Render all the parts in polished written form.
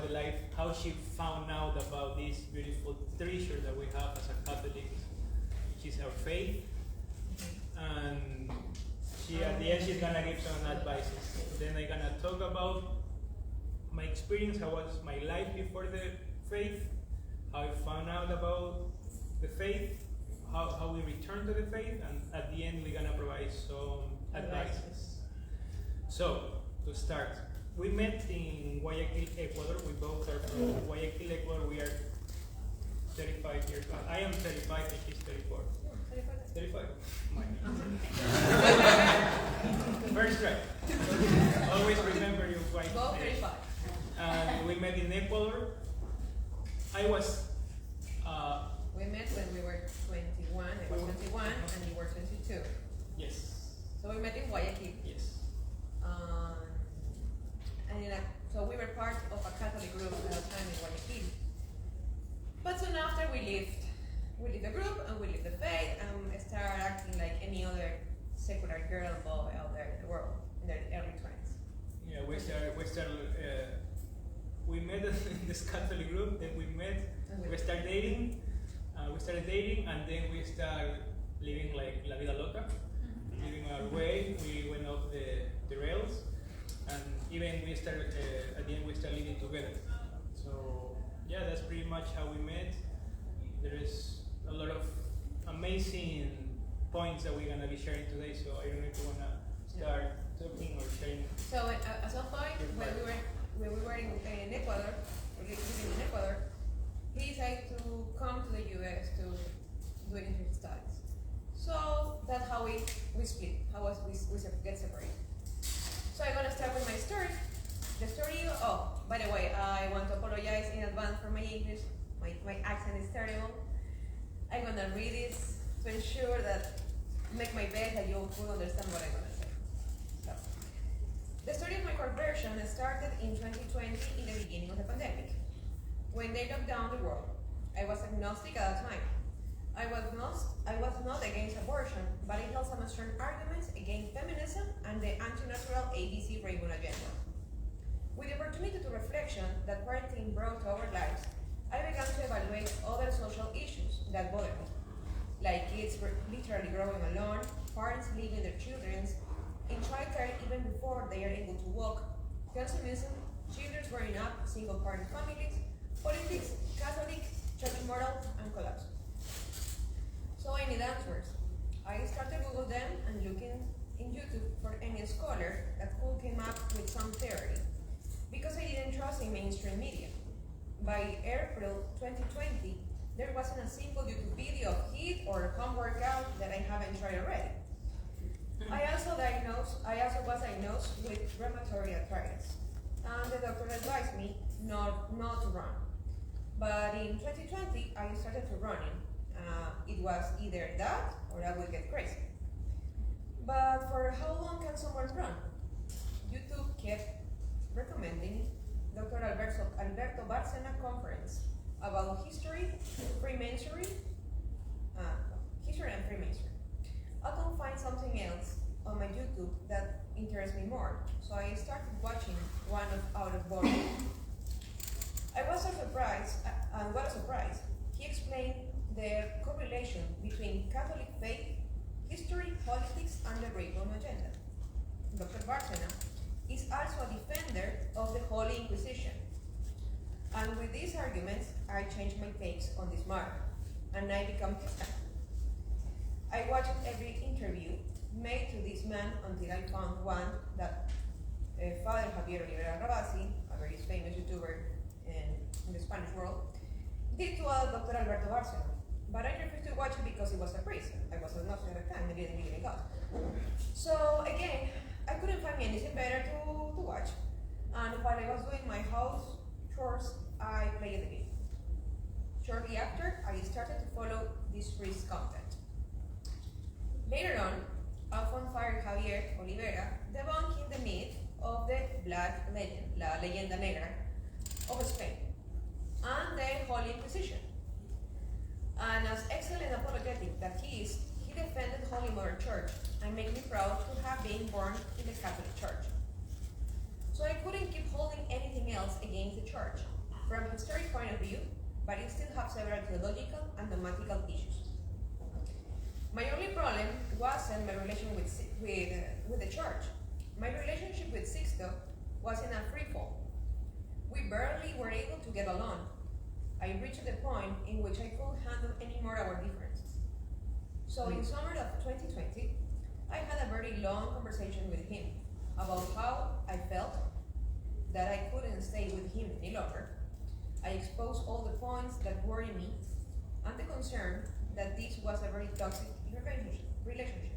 about the life, how she found out about this beautiful treasure that we have as a Catholic, which is our faith. And she, at the end, she's gonna give some advices. Then I'm gonna talk about my experience, how was my life before the faith, how I found out about the faith, how we return to the faith, and at the end we're gonna provide some advices. So, to start, we met in Guayaquil, Ecuador. We both are from Guayaquil, Ecuador. We are 35 years old. I am 35 and she's 34. 35? First try. Always remember your wife. Both 35. And we met in Ecuador. I was. We met when we were 21. I was 21 and you were 22. Yes. So we met in Guayaquil. Yes. So we were part of a Catholic group at that time in Guayaquil. But soon after we left the group and we left the faith and started acting like any other secular girl and boy out there in the world in their early 20s. Yeah, we met in this Catholic group, then we met, we started dating, and then we started living like la vida loca, living our way. We went off the rails, and even we started, at the end we started living together. So yeah, that's pretty much how we met. There is a lot of amazing points that we're gonna be sharing today, so I don't know if you wanna start talking or sharing. So at some point when we were in Ecuador, living in Ecuador, he decided to come to the US to do internship studies. So that's how we split, how we get separated. So I'm gonna start with my story. The story, by the way, I want to apologize in advance for my English. My accent is terrible. I'm gonna read this to ensure that, make my best that you will understand what I'm gonna say. So, the story of my conversion started in 2020 in the beginning of the pandemic. When they locked down the world, I was agnostic at that time. I was not against abortion, but I held some strong arguments against feminism and the anti-natural ABC rainbow agenda. With the opportunity to reflection that quarantine brought to our lives, I began to evaluate other social issues that bother me, like kids literally growing alone, parents leaving their children in childcare even before they are able to walk, consumerism, children growing up, single-parent families, politics, Catholic, church morals, and collapse. So I need answers. I started Google them and looking in YouTube for any scholar that could come up with some theory, because I didn't trust in mainstream media. By April 2020, there wasn't a single YouTube video of HIIT or home workout that I haven't tried already. I also was diagnosed with rheumatoid arthritis, and the doctor advised me not to run. But in 2020, I started to running. It was either that or I would get crazy. But for how long can someone run? YouTube kept recommending Dr. Alberto Bárcena conference about history and Freemasonry. I couldn't find something else on my YouTube that interests me more, so I started watching one out of boredom. I was so surprised, and what a surprise, he explained the correlation between Catholic faith, history, politics, and the rainbow agenda. Dr. Bárcena is also a defender of the Holy Inquisition. And with these arguments, I changed my takes on this matter, and I became Christian. I watched every interview made to this man until I found one that Father Javier Rivera Rabasi, a very famous YouTuber in the Spanish world, did to Dr. Alberto Bárcena. But I refused to watch it because it was a priest. I was agnostic at the time, I didn't believe in God. So again, I couldn't find anything better to watch. And while I was doing my house chores, I played the game. Shortly after, I started to follow this priest content. Later on, I found Father Javier Olivera debunking the myth of the Black Legend, La Leyenda Negra of Spain, and the Holy Inquisition. And as excellent apologetic that he is, he defended Holy Mother Church and made me proud to have been born in the Catholic Church. So I couldn't keep holding anything else against the church, from a historic point of view, but it still have several theological and dogmatical issues. My only problem wasn't my relation with the church. My relationship with Sixto was in a free fall. We barely were able to get along. I reached the point in which I couldn't handle anymore our differences. So in summer of 2020, I had a very long conversation with him about how I felt that I couldn't stay with him any longer. I exposed all the points that worried me and the concern that this was a very toxic relationship.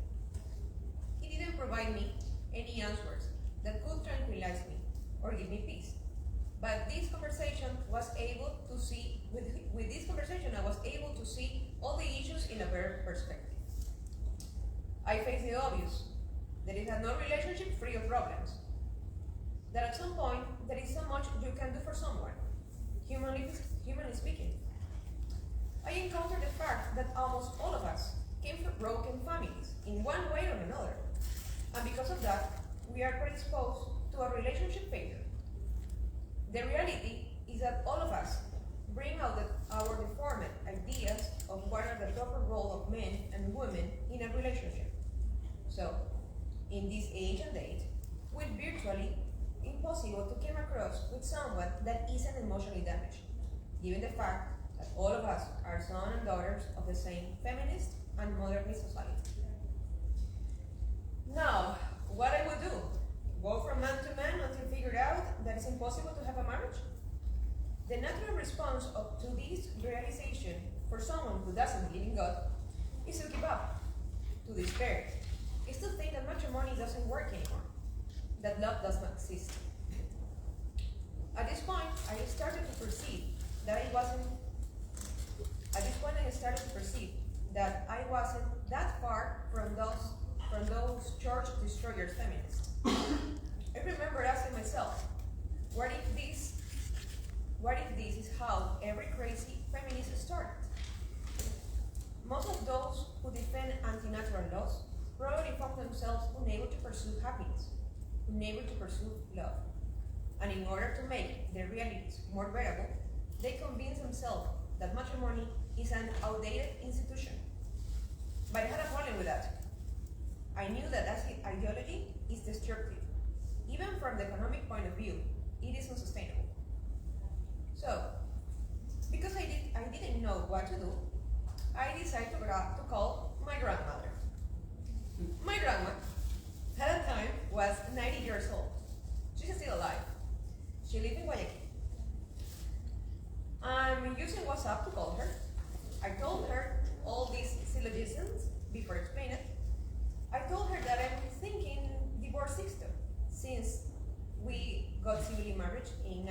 He didn't provide me any answers that could tranquilize me or give me peace. But this conversation was able to see, with this conversation, I was able to see all the issues in a better perspective. I faced the obvious. There is no relationship free of problems. That at some point, there is so much you can do for someone, humanly speaking. I encountered the fact that almost all of us came from broken families, in one way or another. And because of that, we are predisposed to a relationship failure. The reality is that all of us bring out our deformed ideas of what are the proper role of men and women in a relationship. So, in this age and date, it's virtually impossible to come across with someone that isn't emotionally damaged, given the fact that all of us are sons and daughters of the same feminist and modernist society. Now, what I would do? Go from man to man until figured out that it's impossible to have a marriage? The natural response to this realization for someone who doesn't believe in God is to give up, to despair, is to think that matrimony doesn't work anymore, that love does not exist. At this point, I started to perceive that I wasn't that far from those church destroyers feminists. I remember asking myself, what if this is how every crazy feminist started? Most of those who defend anti-natural laws probably found themselves unable to pursue happiness, unable to pursue love. And in order to make their realities more bearable, they convince themselves that matrimony is an outdated institution. But I had a problem with that. I knew that ideology is destructive. Even from the economic point of view, it is unsustainable. So, because I didn't know what to do, I decided to call my grandmother. My grandma, at the time, was 90 years old. She's still alive. She lived in Guayaquil. I'm using WhatsApp to call her. I told her all these syllogisms before explaining it. I told her that I'm thinking divorce Sixto, since we got civilly married in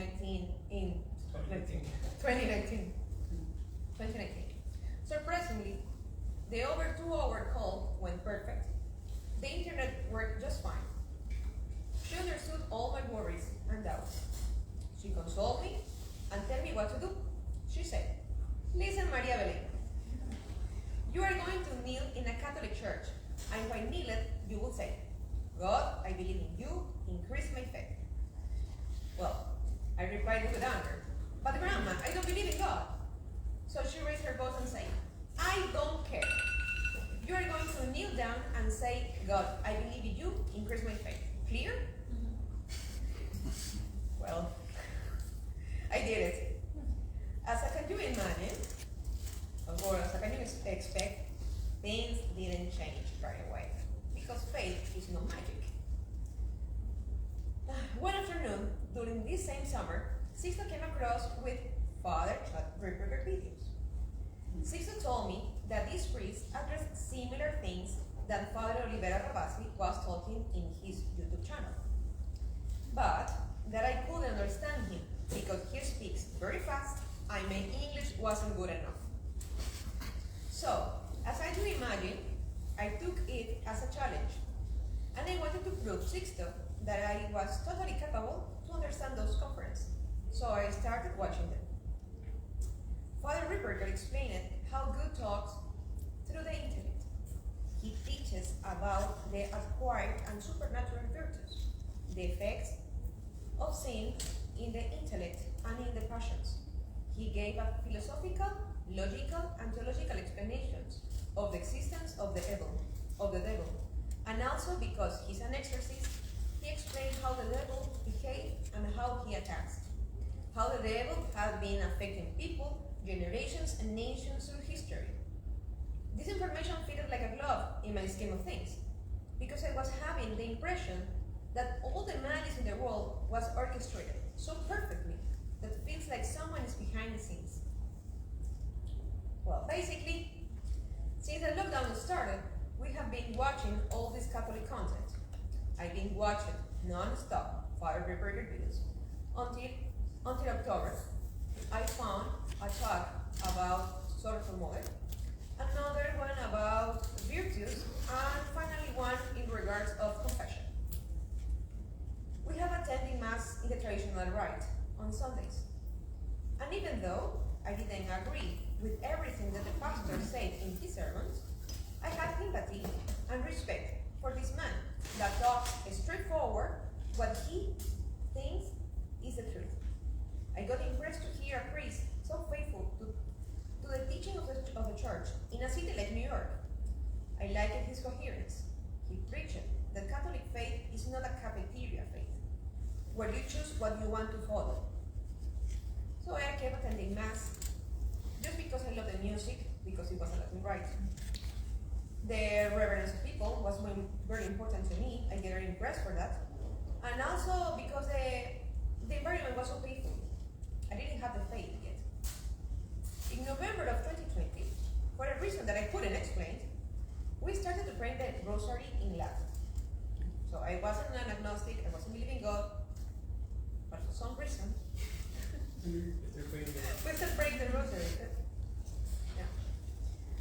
2019. Surprisingly, the over 2-hour call went perfect. The internet worked just fine. She understood all my worries and doubts. She consoled me and told me what to do. She said, "Listen, Maria Belén, you are going to kneel in a Catholic church, and when kneeled, you will say, 'God, I believe in you, increase my faith.'" Well, I replied with anger, "But Grandma, I don't believe in God." So she raised her voice and said, "I don't care. You are going to kneel down and say, 'God, I believe in you, increase my faith.' Clear?" Well, I did it. As can you imagine, or as can you expect, things didn't change right away, because faith is no magic. One afternoon, during this same summer, Sixto came across with Father Ripperger videos. Sixto told me that these priests addressed similar things that Father Olivera Rabasi was talking in his YouTube channel, but that I couldn't understand him because he speaks very fast and my English wasn't good enough. So, as I do imagine, I took it as a challenge, and I wanted to prove Sixto that I was totally capable to understand those conferences. So I started watching them. Father Ripperger explained how good talks through the internet. He teaches about the acquired and supernatural virtues, the effects of sin, in the intellect and in the passions. He gave a philosophical, logical, and theological explanations of the existence of the devil, and also because he's an exorcist, he explained how the devil behaves and how he attacks, how the devil has been affecting people, generations, and nations through history. This information fitted like a glove in my scheme of things, because I was having the impression that all the madness in the world was orchestrated so perfectly that it feels like someone is behind the scenes. Well, basically, since the lockdown started, we have been watching all this Catholic content. I've been watching non-stop Father Reported videos until October. I found a talk about sorrowful mother, another one about virtues, and finally one in regards of confession. We have attended Mass in the traditional rite on Sundays. And even though I didn't agree with everything that the pastor said in his sermons, I had sympathy and respect for this man that talks straightforward what he thinks is the truth. I got impressed to hear a priest so faithful to the teaching of the church in a city like New York. I liked his coherence. He preached that Catholic faith is not a cafeteria faith, where you choose what you want to follow. So I kept attending Mass, just because I love the music, because it was a Latin rite. The reverence of people was very important to me. I get very impressed for that. And also because the environment was so peaceful. I didn't have the faith yet. In November of 2020, for a reason that I couldn't explain, we started to pray the rosary in Latin. So I wasn't an agnostic, I wasn't believing God, but for some reason, we still praying the rosary. Yeah.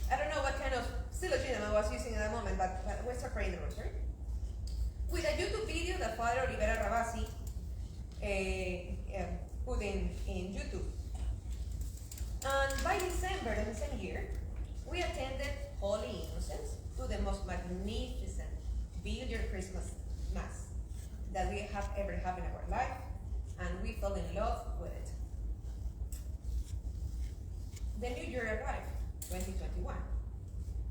I don't know what kind of syllogism I was using at that moment, but we started praying the rosary. With a YouTube video that Father Olivera Rabasi put in YouTube. And by December of the same year, we attended Holy Innocents to the most magnificent billiard Christmas Mass that we have ever had in our life, and we fell in love with it. The new year arrived, 2021,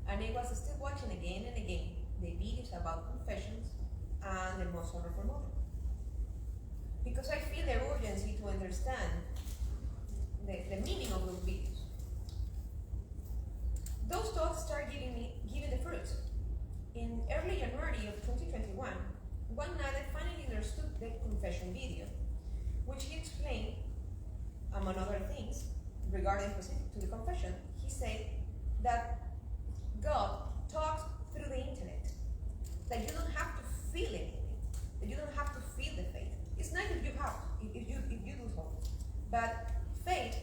and I was still watching again and again the videos about confessions and the most sorrowful mother. Because I feel the urgency to understand the meaning of those videos. Those thoughts started giving the fruit. In early January of 2021, one night I finally understood the confession video, which he explained, among other things, regarding specific to the confession. He said that God talks through the intellect, that you don't have to feel anything, that you don't have to feel the faith. It's nice if you do so, but faith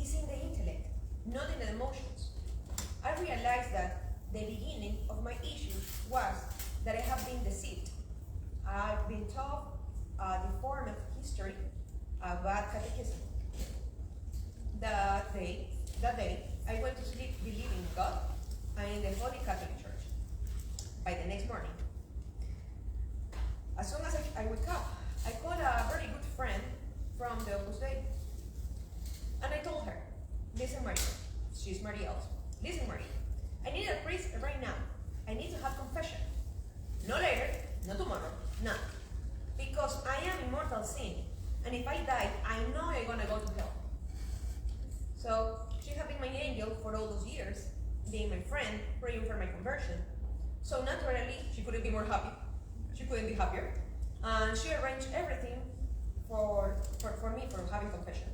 is in the intellect, not in the emotions. I realized that the beginning of my issue was that I have been deceived. I've been taught a deformed history, a bad catechism. That day, I went to sleep believing in God and in the Holy Catholic Church. By the next morning, as soon as I wake up, I called a very good friend from the Opus Dei, and I told her, listen Maria, she's Maria also, listen Maria, I need a priest right now. I need to have confession. No later, not tomorrow, now. Because I am in mortal sin, and if I die, I know I'm gonna go to hell. So she had been my angel for all those years, being my friend, praying for my conversion. So naturally, she couldn't be more happy. She couldn't be happier. And she arranged everything for me for having confession.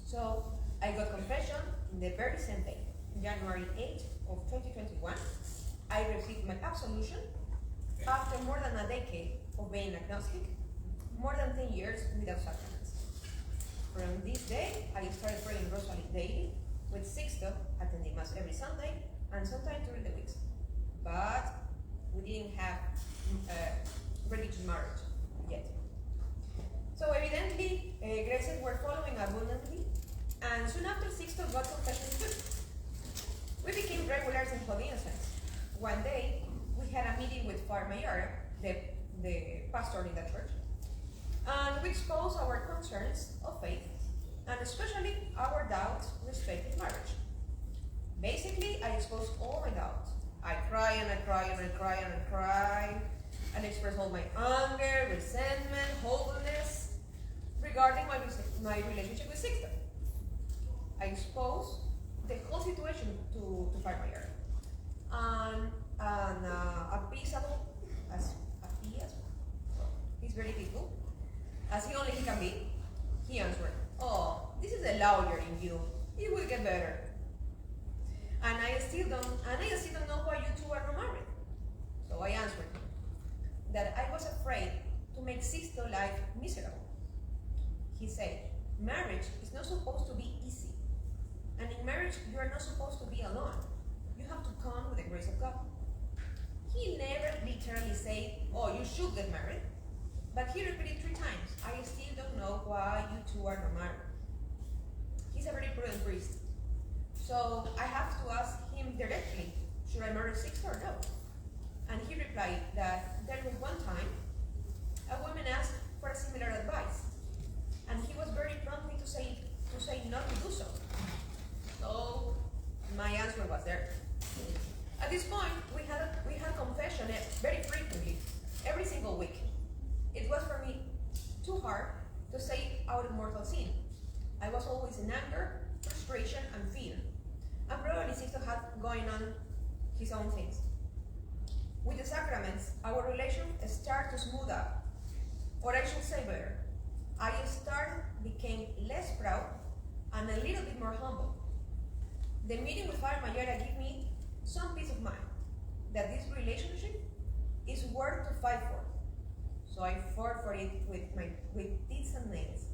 So I got confession in the very same day, January 8th of 2021. I received my absolution after more than a decade of being agnostic, more than 10 years without sacraments. From this day, I started praying rosary daily with Sixto, attending Mass every Sunday, and sometimes during the weeks. But we didn't have religious marriage yet. So evidently, graces were following abundantly, and soon after Sixto got confession too. We became regulars in Holy Innocents. One day, we had a meeting with Father Mayara, the pastor in that church, And we expose our concerns of faith, and especially our doubts respecting marriage. Basically, I expose all my doubts. I cry and I cry and I cry and I cry, and express all my anger, resentment, hopelessness regarding my relationship with Sixto. I expose the whole situation to Fire. And appeasable, he's very peaceful, as he only can be, he answered, "Oh, this is a lawyer in you. It will get better. And I still don't know why you two are not married." So I answered him that I was afraid to make Sixto life miserable. He said, "Marriage is not supposed to be easy. And in marriage, you are not supposed to be alone. You have to come with the grace of God." He never literally said, "Oh, you should get married." But he repeated 3 times, "I still don't know why you two are not married." He's a very prudent priest. So I have to ask him directly, should I marry Sixto or no? And he replied that there was one time a woman asked for a similar advice, and he was very promptly to say not to do so. So my answer was there. At this point, we had confession very frequently, every single week. It was for me too hard to say out of mortal sin. I was always in anger, frustration, and fear. And probably Sixto had going on his own things. With the Sacraments, our relation started to smooth up. Or I should say better, became less proud and a little bit more humble. The meeting with Father Mayera gave me some peace of mind that this relationship is worth to fight for. So I fought for it with teeth and nails.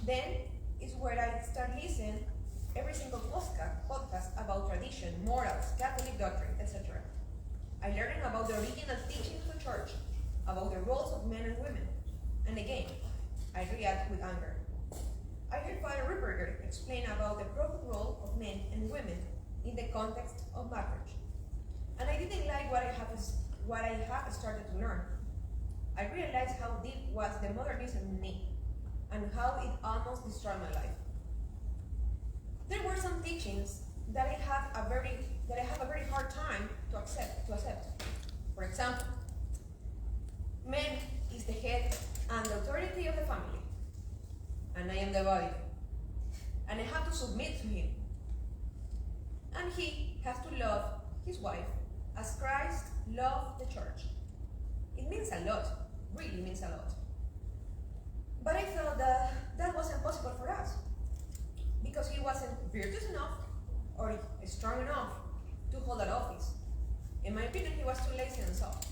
Then is where I start listening every single podcast about tradition, morals, Catholic doctrine, etc. I learned about the original teachings of the church, about the roles of men and women. And again, I react with anger. I heard Father Rupperger explain about the proper role of men and women in the context of marriage. And I didn't like what I have started to learn. I realized how deep was the modernism in me, and how it almost destroyed my life. There were some teachings that I have a very hard time to accept. For example, man is the head and the authority of the family, and I am the body, and I have to submit to him. And he has to love his wife as Christ loved the church. It means a lot, really means a lot. But I felt that wasn't possible for us, because he wasn't virtuous enough or strong enough to hold that office. In my opinion, he was too lazy and soft.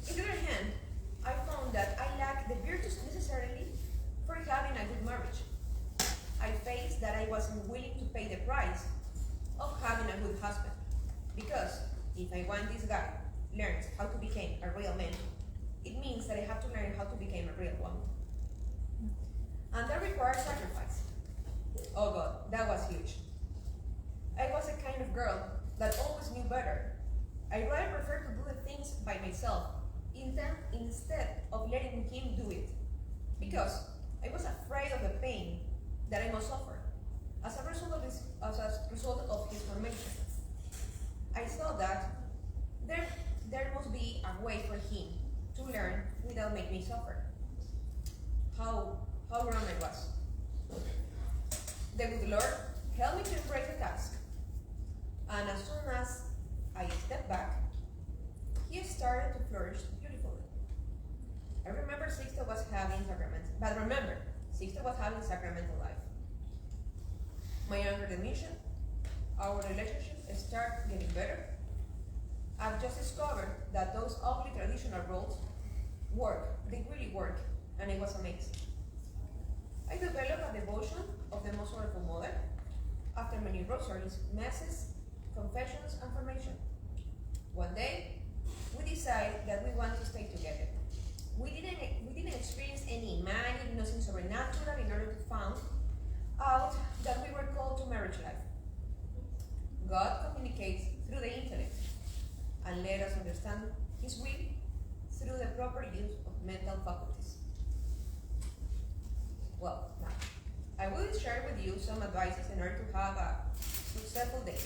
On the other hand, I found that I lacked the virtues necessarily for having a good marriage. I faced that I wasn't willing to pay the price of having a good husband, because if I want this guy learns how to become a real man, it means that I have to learn how to become a real woman. And that requires sacrifice. Oh God, that was huge. I was a kind of girl that always knew better. I rather prefer to do the things by myself instead of letting him do it, because I was afraid of the pain that I must suffer as a result of his formation. I saw that there must be a way for him to learn without making me suffer. How wrong I was. The good Lord helped me to embrace the task. And as soon as I stepped back, he started to flourish beautifully. I remember Sixto was having sacraments, but remember, Sixto was having sacramental life. My younger the mission, our relationship started getting better. I've just discovered that those ugly traditional roles work, they really work, and it was amazing. I developed a devotion of the Most Wonderful Mother after many rosaries, masses, confessions, and formation. One day, we decided that we want to stay together. We didn't experience any magic, nothing supernatural, in order to find out that we were called to marriage life. God communicates through the intellect and let us understand His will through the proper use of mental faculties. Well, now, I will share with you some advices in order to have a successful day.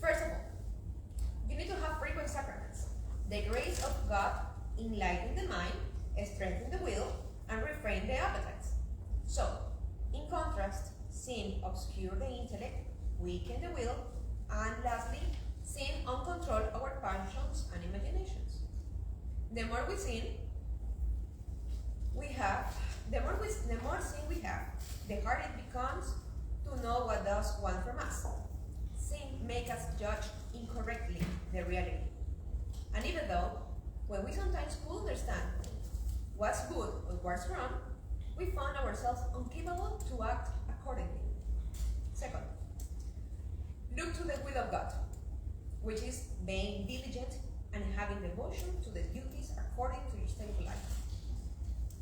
First of all, you need to have frequent sacraments. The grace of God enlighten the mind, strengthen the will, and refrain the appetites. So, in contrast, sin obscure the intellect, weaken the will, and lastly, sin uncontrol our passions and imaginations. The more sin we have, the harder it becomes to know what does want from us. Sin makes us judge incorrectly the reality. And even though, when we sometimes could understand what's good or what's wrong, we found ourselves incapable to act accordingly. Second, look to the will of God, which is being diligent and having devotion to the duties according to your state of life.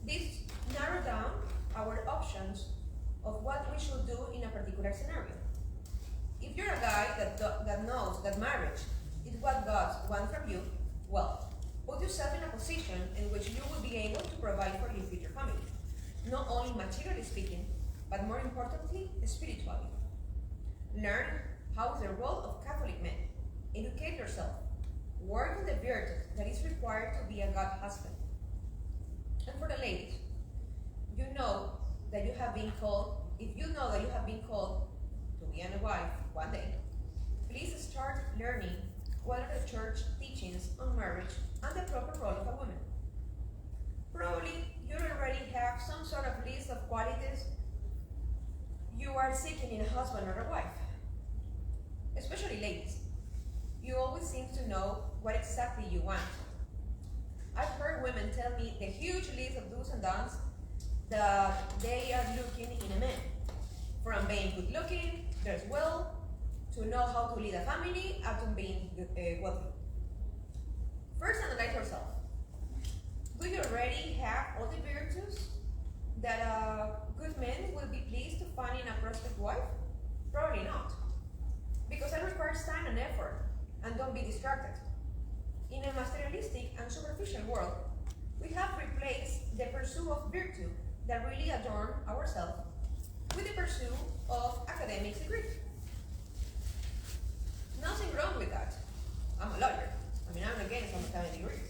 This narrows down our options of what we should do in a particular scenario. If you're a guy that knows that marriage is what God wants from you, well, put yourself in a position in which you will be able to provide for your future family, not only materially speaking, but more importantly, spiritually. Learn how is the role of Catholic men. Educate yourself. Work on the virtue that is required to be a God husband. And for the ladies, if you know that you have been called to be a wife one day, please start learning what are the church teachings on marriage and the proper role of a woman. Probably you already have some sort of list of qualities you are seeking in a husband or a wife. Especially ladies, you always seem to know what exactly you want. I've heard women tell me the huge list of do's and don'ts that they are looking in a man. From being good looking, dress well, to know how to lead a family, up to being wealthy. First, analyze yourself. Do you already have all the virtues that a good man will be pleased to find in a prospective wife? Probably not. Because it requires time and effort, and don't be distracted. In a materialistic and superficial world, we have replaced the pursuit of virtue that really adorn ourselves with the pursuit of academic degrees. Nothing wrong with that. I'm a lawyer. I'm against academic degrees.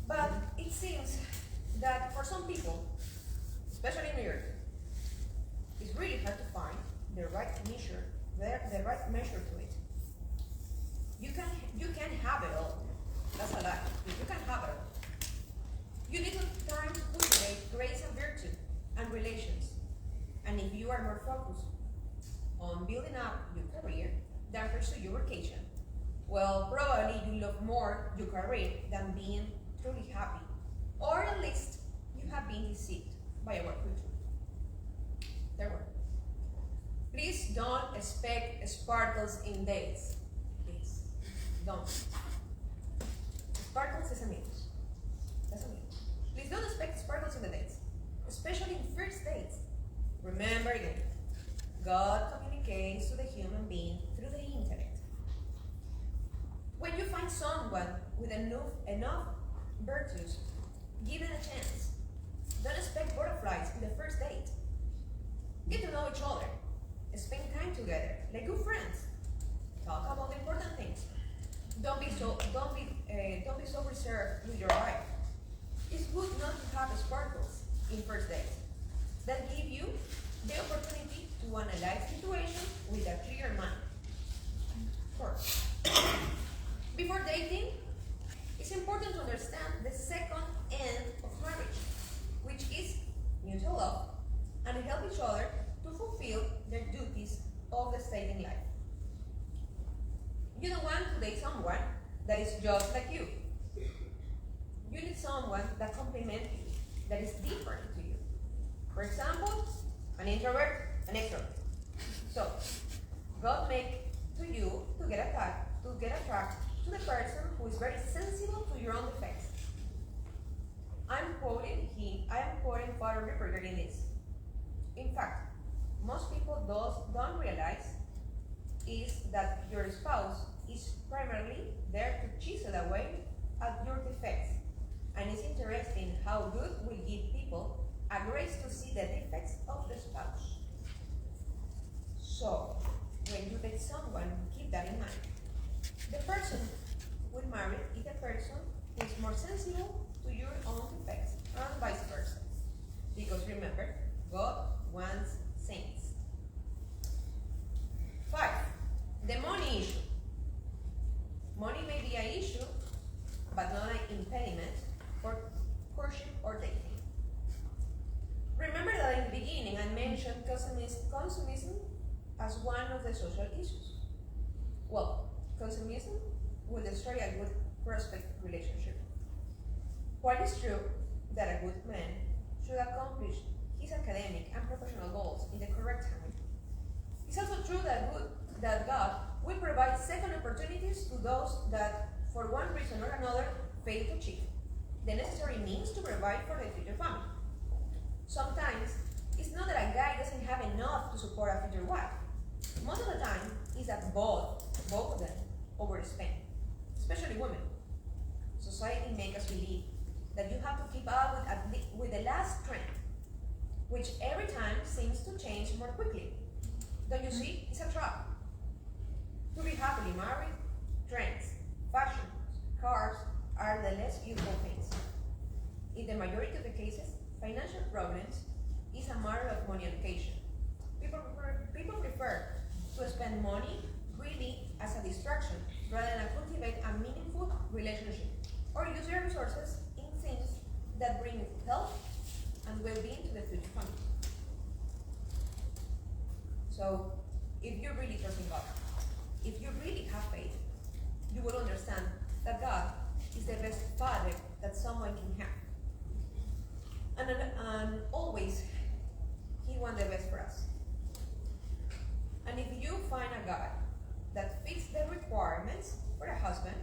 But it seems that for some people, especially in New York, it's really hard to find the right measure to it. You can have it all. That's a lie. You can have it all. You need time to cultivate grace and virtue and relations. And if you are more focused on building up your career than pursue your vocation, well, probably you love more your career than being truly happy. Or at least you have been deceived by our culture. Third one. Please don't expect sparkles in dates. Please, don't. Sparkles is a myth. That's a myth. Please don't expect sparkles in the dates, especially in first dates. Remember again, God communicates to the human being through the intellect. When you find someone with enough virtues, give it a chance. Don't expect butterflies in the first date. Get to know each other. Spend time together, like good friends. Talk about important things. Don't be so reserved with your wife. It's good not to have sparkles in first dates. That give you the opportunity to analyze situations with a clear mind. First, before dating, it's important to understand the second end of marriage, which is mutual love and help each other to fulfill their duties of the state in life. You don't want to date someone that is just like you. You need someone that complements you, that is different to you. For example, an introvert, an extrovert. So, God make to you to get attracted to the person who is very sensible to your own defects. I am quoting Father Ripper regarding this. In fact, most people don't realize is that your spouse is primarily there to chisel away at your defects And it's interesting how good will give people a grace to see the defects of the spouse. So, when you date someone, keep that in mind. The person we marry is a person who is more sensitive to your own defects, and vice versa. Because remember, God wants saints. 5. The money issue. Money may be an issue, but not an impediment for courtship or dating. Remember that in the beginning I mentioned consumism as one of the social issues. Well, consumism will destroy a good prospect relationship. While it's true that a good man should accomplish his academic and professional goals in the correct time, it's also true that God will provide second opportunities to those that, for one reason or another, fail to achieve the necessary means to provide for their future family. Sometimes, it's not that a guy doesn't have enough to support a future wife. Most of the time, it's that both of them overspend, especially women. Society makes us believe that you have to keep up with the last trend, which every time seems to change more quickly. Don't you see? It's a trap. To be happily married, trends, fashion, cars are the less useful things. In the majority of the cases, financial problems is a matter of money allocation. People prefer to spend money really as a distraction rather than cultivate a meaningful relationship, or use their resources in things that bring health and well-being to the future family. So, if you really trust in God, if you really have faith, you will understand that God is the best father that someone can have. And always, He wants the best for us. And if you find a God that fits the requirements for a husband,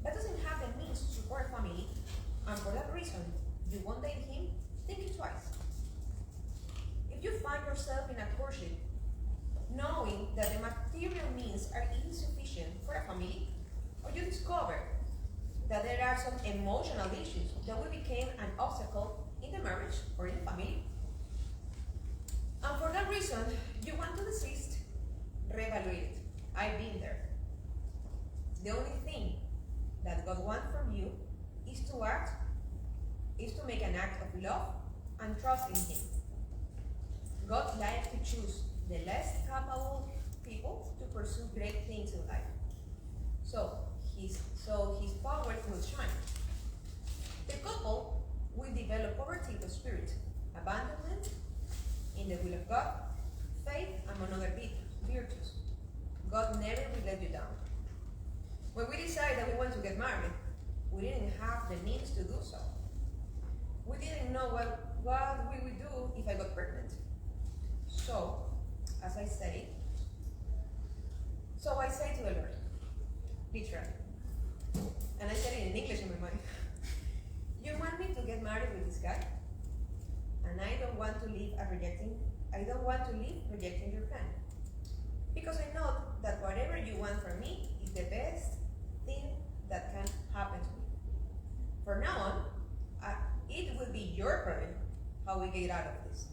but doesn't have the means to support a family, and for that reason you won't date him, think it twice. If you find yourself in a courtship knowing that the material means are insufficient for a family, or you discover that there are some emotional issues that will become an obstacle in the marriage or in the family, and for that reason you want to desist, reevaluate it. I've been there. The only thing that God wants from you is to make an act of love and trust in Him. God likes to choose the less capable people to pursue great things in life. So His power will shine. The couple will develop poverty of spirit, abandonment in the will of God, faith, among other virtues. God never will let you down. When we decided that we want to get married, we didn't have the means to do so. We didn't know what we would do if I got pregnant. So I say to the Lord, literally, and I said it in English in my mind, you want me to get married with this guy? And I don't want to live rejecting your plan. Because I know that whatever you want from me is the best thing that can happen to me. From now on, it will be your problem how we get out of this.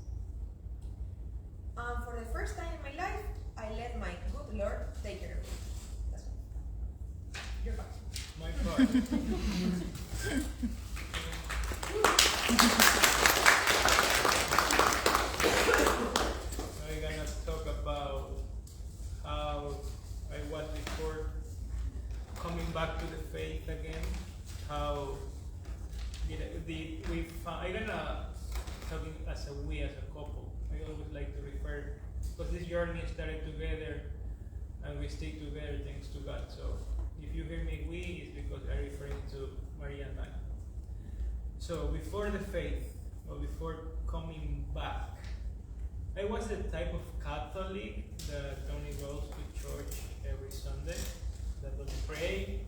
For the first time in my life, I let my good Lord take care of it. That's all. Your part. My part. We're gonna talk about how I was before coming back to the faith again. How I'm gonna talking as a couple. I always like to refer, because this journey started together and we stick together thanks to God. So if you hear me we, it's because I'm referring to Maria and I. So before the faith, or before coming back, I was the type of Catholic that only goes to church every Sunday, that doesn't pray,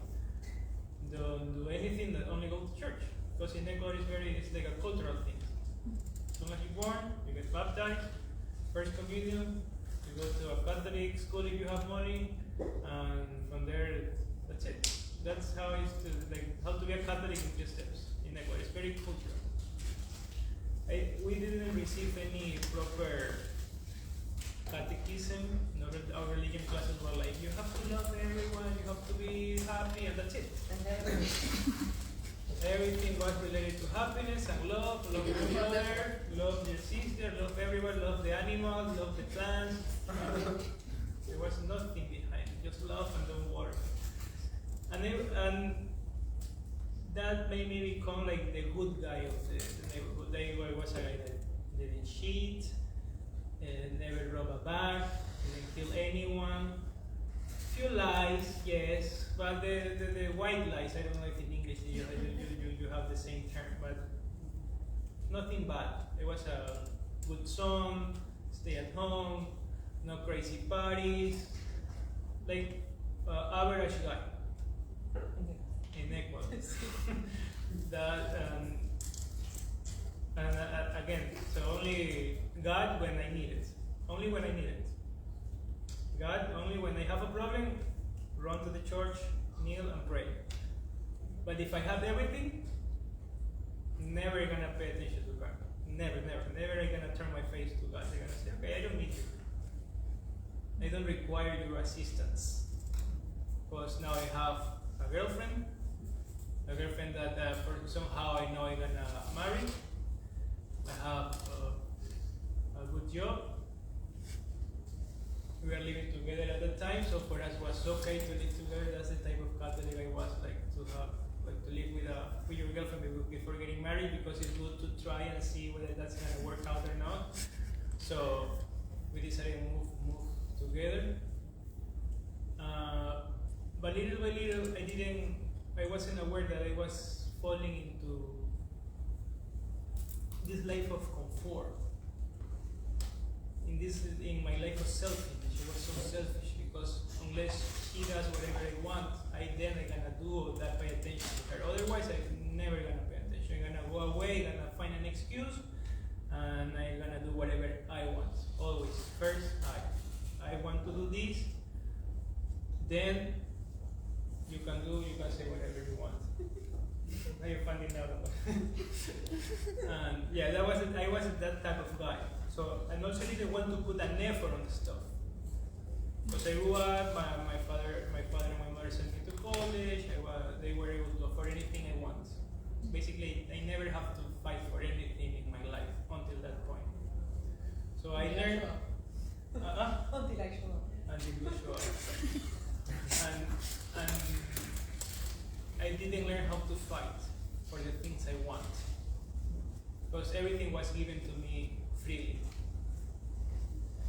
don't do anything, that only go to church. Because in Ecuador it's like a cultural thing. As soon as you're born, you get baptized, first communion, you go to a Catholic school if you have money, and from there, that's it. That's how to be a Catholic in 2 steps in Ecuador. It's very cultural. We didn't receive any proper catechism. Our religion classes were like, you have to love everyone, you have to be happy, and that's it. And Everything was related to happiness and love each other, love your sister, love everyone, love the animals, love the plants. There was nothing behind it, just love and don't worry. And that made me become like the good guy of the neighborhood. I was a guy that didn't cheat, never rob a bank, didn't kill anyone. Few lies, yes, but the white lies, I don't know if in English you have the same term, but nothing bad. It was a good son, stay at home, no crazy parties, like average guy in Ecuador. Again, so only God when I need it. Only when I need it. God, only when I have a problem, run to the church, kneel and pray. But if I have everything, never gonna pay attention to God. Never gonna turn my face to God. I'm gonna say, okay, I don't need you. I don't require your assistance. Because now I have a girlfriend that somehow I know I'm gonna marry. I have a good job. We were living together at the time, so for us it was okay to live together. That's the type of Catholic I was, like to live with your girlfriend before getting married, because it's good to try and see whether that's gonna work out or not. So we decided to move together. But little by little, I wasn't aware that I was falling into this life of comfort. In my life of selfishness, she was so selfish, because unless she does whatever I want, I'm gonna do that, pay attention to her. Otherwise, I'm never gonna pay attention. I'm gonna go away, gonna find an excuse, and I'm gonna do whatever I want. Always, first I want to do this, then you can say whatever you want. Now you're finding out about it. And yeah, I wasn't that type of guy. So, and also didn't want to put an effort on the stuff. Because I grew up, my father and my mother sent me to college. They were able to afford anything I want. Basically, I never have to fight for anything in my life until that point. So I learned. Until I show up. Until you show up. And I didn't learn how to fight for the things I want. Because everything was given to me freely.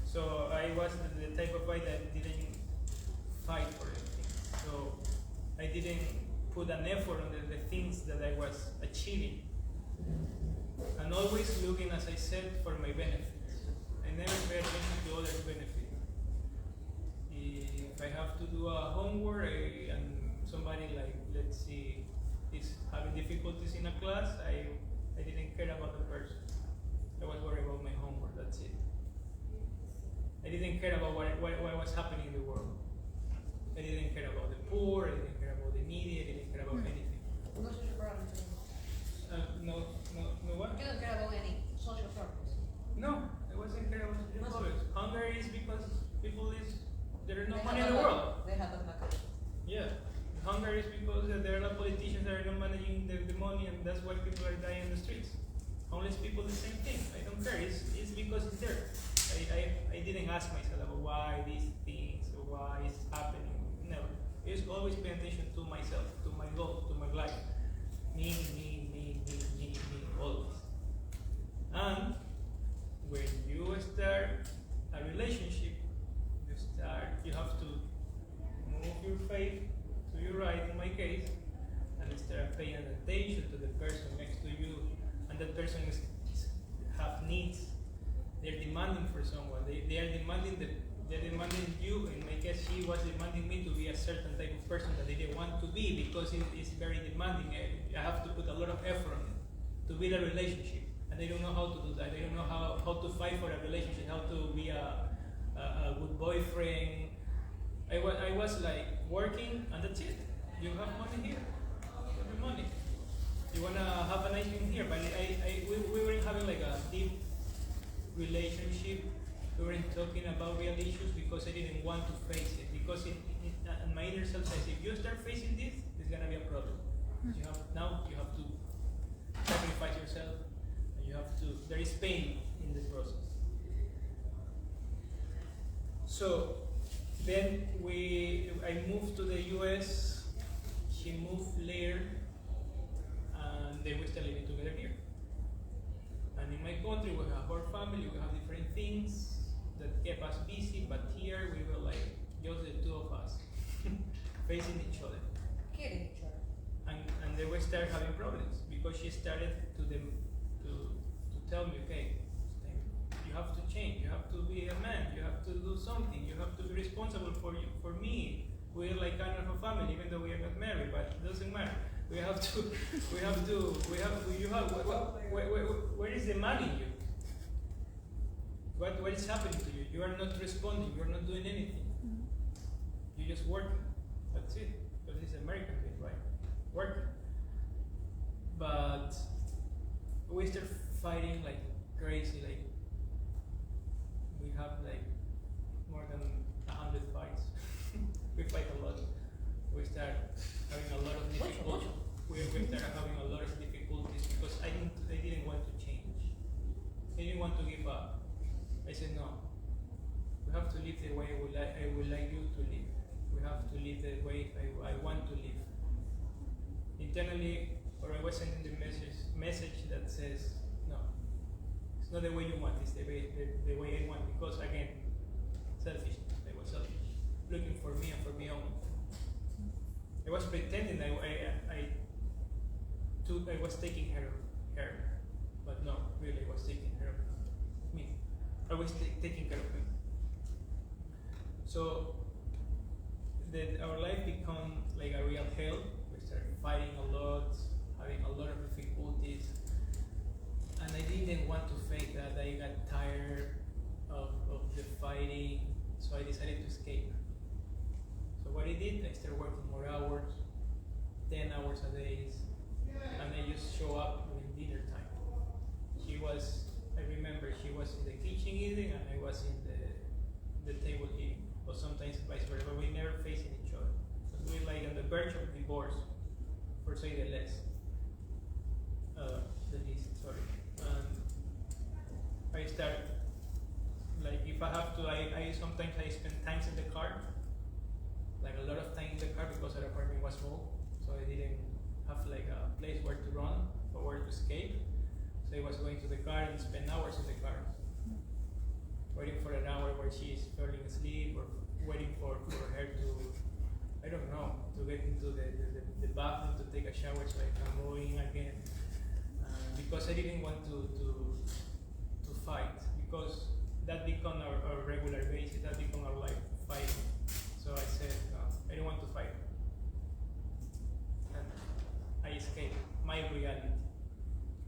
So I was the type of guy that didn't fight for anything. So I didn't put an effort on the things that I was achieving. And always looking, as I said, for my benefits. I never pay attention to others' benefits. If I have to do a homework and somebody, like, let's see, is having difficulties in a class, I didn't care about the person. I was worried about my homework, that's it. I didn't care about what was happening in the world. I didn't care about the poor, I didn't care about the needy, I didn't care about anything. No social problems. No what? You don't care about any social problems. No, I wasn't care about social problems. Hunger is because there is no money in the world. They have a Yeah. Hunger is because there are no politicians that are not managing the money, and that's why people are dying in the streets. Homeless people, the same thing. I don't care. It's because it's there. I didn't ask myself about why these things or why it's happening. Never. I just always pay attention to myself, to my goal, to my life. Me, always. And when you start a relationship, you have to move your faith to your right, in my case, and start paying attention to the person next to you, and that person have needs. They're demanding for someone. They are demanding they're demanding you. In my case, she was demanding me to be a certain type of person that they didn't want to be, because it's very demanding. I have to put a lot of effort on it to build a relationship, and they don't know how to do that. They don't know how to fight for a relationship, how to be a good boyfriend. I was like working, and that's it. You have money here, you have money. You wanna have an ice cream here, but we weren't having like a deep relationship. We weren't talking about real issues because I didn't want to face it. Because my inner self says, if you start facing this, it's gonna be a problem. You have to sacrifice yourself, and there is pain in the process. So then I moved to the US, she moved later, and then we started living together here. And in my country, we have our family, we have different things that kept us busy, but here we were like just the two of us, facing each other. Kidding each other. And then we started having problems because she started to tell me, okay, you have to change, you have to be a man, you have to do something, you have to be responsible for me. We're like kind of a family, even though we are not married, but it doesn't matter. Where is the man in you? What is happening to you? You are not responding, you are not doing anything. You just working. That's it. Because it's American thing, right? Working. But we start fighting like crazy, like we have like more than 100 fights. We fight a lot. We start having a lot of difficulties. We start having a lot of difficulties because I didn't want to change. I didn't want to give up. I said no. We have to live the way I would like you to live. We have to live the way I want to live. Internally, or I was sending the message that says, no, it's not the way you want, it's the way I want, because again, selfishness, I was selfish, looking for me and for me only. I was pretending I was taking care of her, but no, really I was taking care of me. I was taking care of him. So our life became like a real hell. We started fighting a lot, having a lot of difficulties, and I didn't want to fake that. I got tired of the fighting, so I decided to escape. So what I did, I started working more hours, 10 hours a day, and I just show up during dinner time. I remember she was in the kitchen eating and I was in the table eating, or sometimes vice versa, but we never facing each other. But we were like on the verge of divorce, for say the least. I start, like if I have to, I sometimes I spend times in the car, like a lot of time in the car because our apartment was small, so I didn't have like a place where to run or where to escape. So I was going to the car and spend hours in the car, waiting for an hour where she is falling asleep, or waiting for her to, I don't know, to get into the bathroom to take a shower so I can go in again. Because I didn't want to fight, because that became our regular basis, that became our life, fighting. So I said, no, I don't want to fight. And I escaped my reality.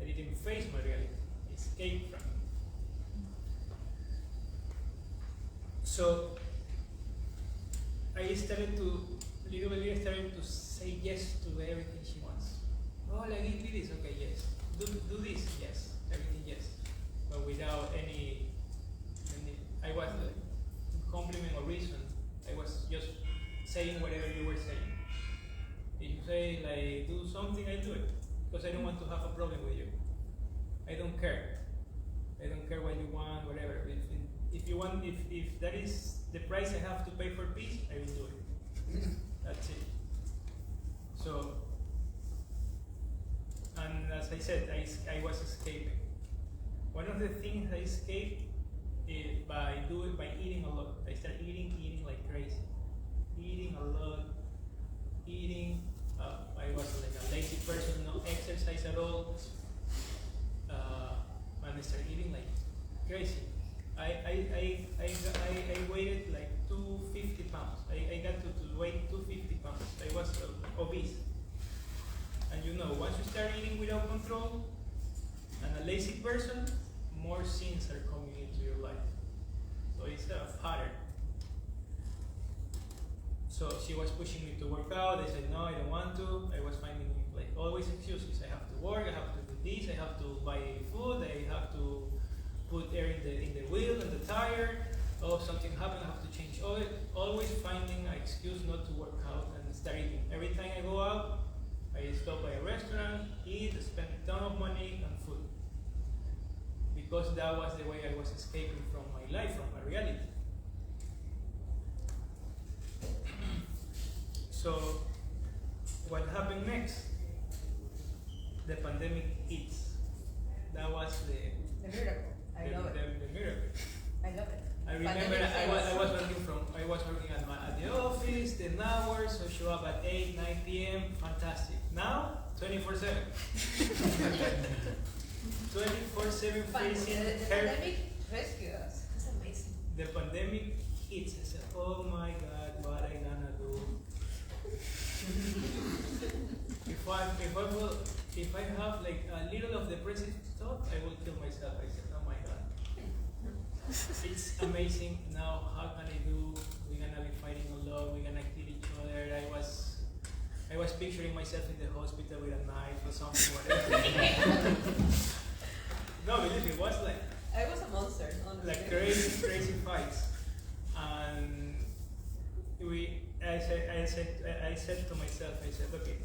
I didn't face my reality, I escaped from it. So I started to, little by little, started to say yes to everything she wants. Oh, like do this, okay, yes. Do this, yes. Everything, yes. But without any I was compliment or reason. I was just saying whatever you were saying. If you say like do something, I do it because I don't want to have a problem with you. I don't care. I don't care what you want, whatever. If you want, if that is the price I have to pay for peace, I will do it. That's it. So, and as I said, I was escaping. One of the things I escaped is by eating a lot. I started eating like crazy. Eating a lot. I was like a lazy person, no exercise at all. And I started eating like crazy. I weighed like 250 pounds. I got to weigh 250 pounds. I was obese. And you know, once you start eating without control, and a lazy person, more sins are coming into your life. So it's a pattern. So she was pushing me to work out. I said no, I don't want to. I was finding Like always excuses. I have to work, I have to do this, I have to buy food, I have to put air in the wheel and the tire. Oh, something happened, I have to change oil. Always finding an excuse not to work out and start eating. Every time I go out, I stop by a restaurant, eat, spend a ton of money on food. Because that was the way I was escaping from my life, from my reality. So, what happened next? The pandemic hits. That was The miracle. I love it. The miracle. I love it. I remember I was working at the office, 10 hours, so show up at 8, 9 p.m. Fantastic. Now, 24/7. 24/7 facing. The pandemic rescued us. That's amazing. The pandemic hits. I said, oh my God, what I gonna do? If I have like a little of depressive thought, I will kill myself. I said, oh my God. It's amazing. Now, how can I do? We're gonna be fighting a lot. We're gonna kill each other. I was picturing myself in the hospital with a knife or something, whatever. No, believe me, it was like. I was a monster, honestly. Like crazy fights, and I said to myself, I said, okay,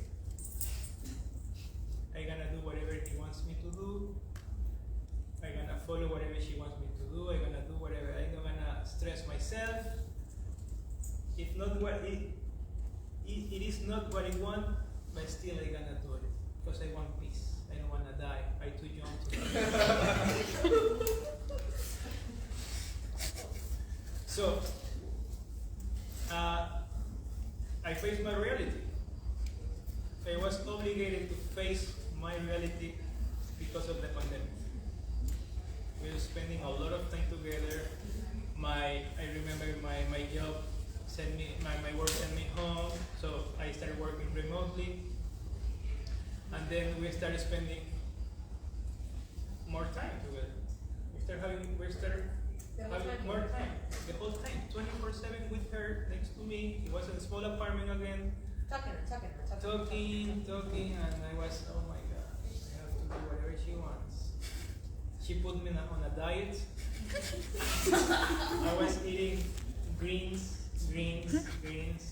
I'm gonna do whatever he wants me to do. I'm gonna follow whatever she wants me to do. I'm gonna do whatever. I'm not gonna stress myself. If not what it is not what I want, but still I'm gonna do it because I want peace. I don't wanna die. I'm too young to die. So I faced my reality. I was obligated to face my reality because of the pandemic. We were spending a lot of time together. I remember my job sent me, my work sent me home, so I started working remotely. And then we started spending more time together. We started having more time, the whole time, 24/7 with her next to me. It was in a small apartment again. Talking, and I was, oh my God, I have to do whatever she wants. She put me on a diet. I was eating greens,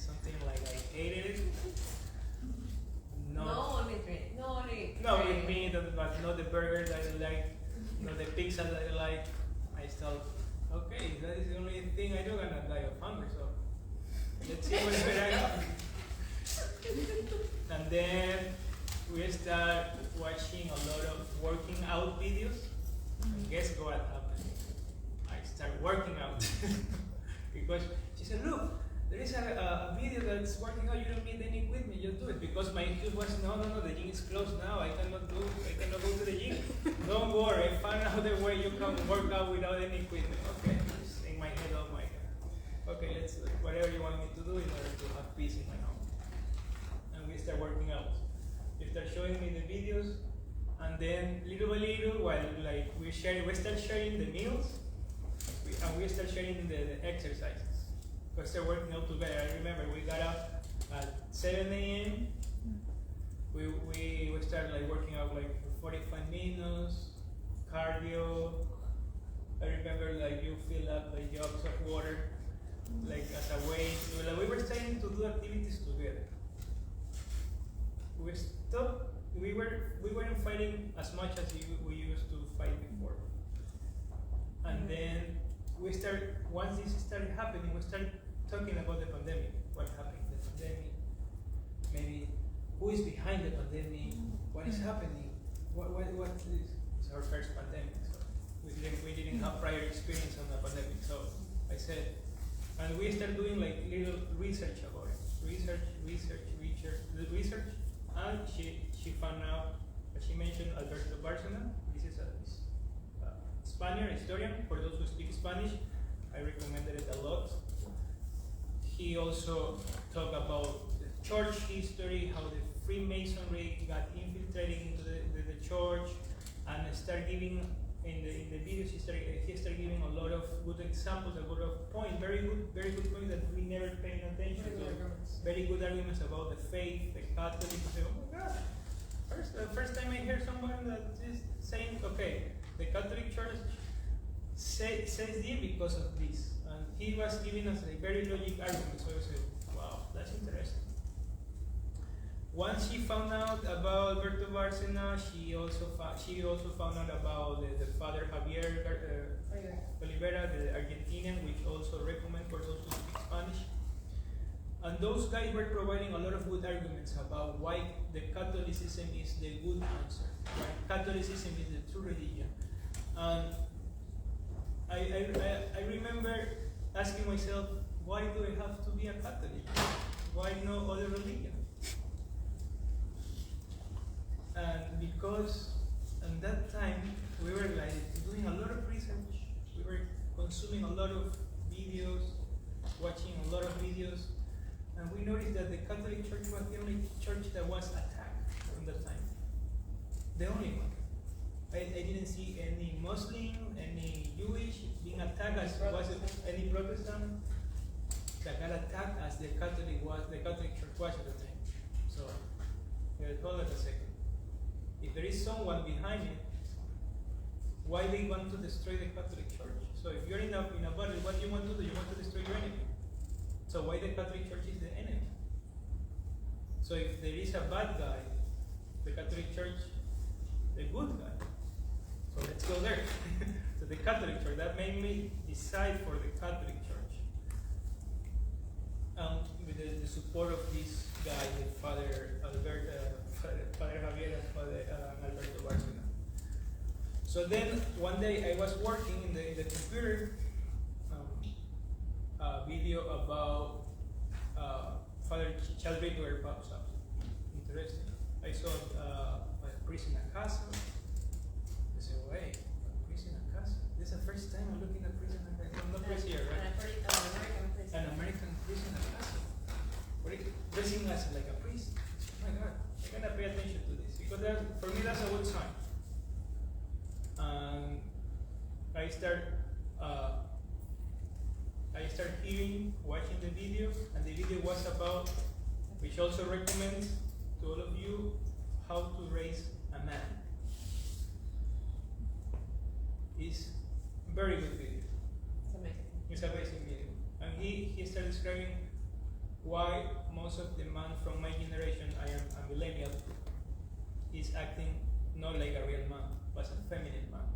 something like I hated it. No only drink, no only. No, with me, but not the burger that I like, not the pizza that I like. I thought, okay, that is the only thing I do, I'm gonna die of hunger, so let's see whatever I got. And then we start watching a lot of working out videos. And guess what happened? I started working out. Because she said, look, there is a video that's working out, you don't need any equipment, just do it. Because my excuse was, no, the gym is closed now, I cannot go to the gym. Don't worry, I found out the way you can work out without any equipment. Okay, just in my head, oh my God. Okay, let's do whatever you want me to do in order to have peace in my home. And we start working out. You start showing me the videos, and then little by little, while like we start sharing the meals, and we start sharing the exercises. We start working out together. I remember we got up at 7 a.m. We started like working out like for 45 minutes, cardio. I remember like you fill up like jugs of water, like as a weight. We were starting to do activities together. We stopped. We weren't fighting as much as we used to fight before. And then we started. Once this started happening, we started talking about the pandemic. What happened in the pandemic? Maybe who is behind the pandemic? What is happening? What is? It's our first pandemic. So we didn't have prior experience on the pandemic. So I said, and we started doing like little research about it. Research, and she found out. She mentioned Alberto Bárcena. This is a Spaniard historian. For those who speak Spanish, I recommended it a lot. He also talked about the church history, how the Freemasonry got infiltrated into the church, and started giving in the videos. He started giving a lot of good examples, a lot of points, very good points that we never paid attention to. Very good arguments about the faith, the Catholics. Oh my God, The first time I hear someone that is saying, okay, the Catholic Church says this because of this. And he was giving us a very logic argument. So I said, wow, that's interesting. Once she found out about Alberto Bárcena, she also found out about the Father Javier Olivera, the Argentinian, which also recommend for those who speak Spanish. And those guys were providing a lot of good arguments about why the Catholicism is the good answer. Right? Catholicism is the true religion. And I remember asking myself, why do I have to be a Catholic? Why no other religion? And because at that time we were like doing a lot of research, we were consuming a lot of videos, watching a lot of videos, and we noticed that the Catholic Church was the only church that was attacked from that time. The only one. I didn't see any Muslim, any Jewish being attacked as was any Protestant that got attacked as the Catholic Church was at the time. So hold on a second. If there is someone behind it, why they want to destroy the Catholic Church? So if you're in a battle, what do you want to do? You want to destroy your enemy. So why the Catholic Church is the enemy? So if there is a bad guy, the Catholic Church, the good guy. So let's go there. So the Catholic Church, that made me decide for the Catholic Church. With the support of this guy, the Father Javier and Father Alberto Bárcena. So then one day I was working in the computer, a video about Father Chaldrito where pops up. Interesting. I saw a priest in a castle. I said, wait, a priest in a castle? This is the first time I'm looking at priest in a castle. No priest here, right? An American priest in a castle. Dressing as like a priest. Oh my God, I'm gonna pay attention to this because for me that's a good sign. I start watching the video, and the video was about, which also recommends to all of you how to raise a man. It's a very good video. It's amazing. It's a basic video, and he started describing why most of the men from my generation, I am a millennial, is acting not like a real man, but a feminine man.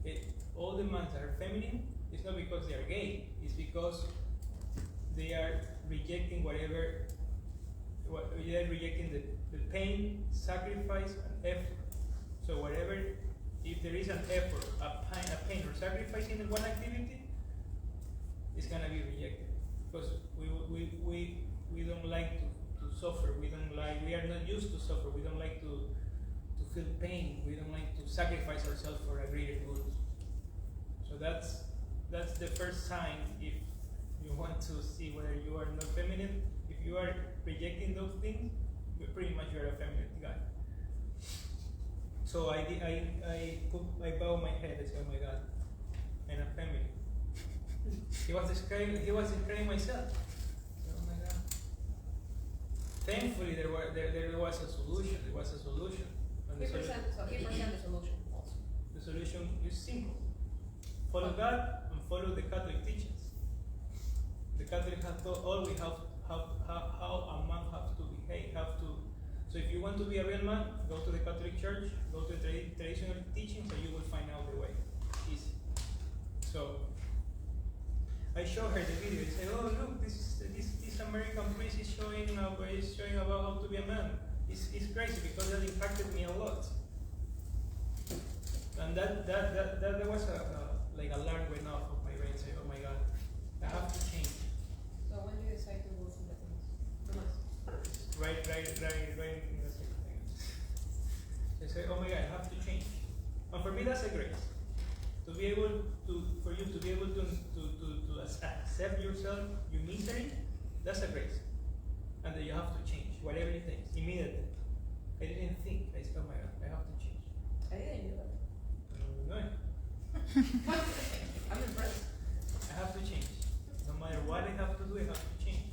Okay? All the men that are feminine, it's not because they are gay, it's because they are rejecting they are rejecting the pain, sacrifice, and effort. So whatever, if there is an effort, a pain or sacrifice in one activity, it's gonna be rejected. Because we don't like to suffer, we are not used to suffer, we don't like to feel pain, we don't like to sacrifice ourselves for a greater good. So that's the first sign if you want to see whether you are not feminine. If you are rejecting those things, pretty much you are a feminine guy. So I bow my head and say, oh my God, I'm a feminine. He was describing myself. Oh my God. Thankfully, there was a solution. There was a solution. And He present the solution also. the solution is simple. Follow God and follow the Catholic teachings. The Catholic have taught always how a man has to behave, So if you want to be a real man, go to the Catholic Church, go to the traditional teachings, and you will find out the way. Easy. So I show her the video. I say, oh look, this American priest is showing about how to be a man. It's crazy because that impacted me a lot. And that was like alarm went off of my brain. Say, oh my God, I have to change. So when do you decide to go to the Right in the second thing. I say, oh my God, I have to change. And for me, that's a grace. For you to be able to accept yourself, your misery, that's a grace. And that you have to change, whatever it takes, immediately. I didn't think. I said, oh my God, I have to change. I didn't do that. No. I'm impressed. I have to change. No matter what I have to do, I have to change.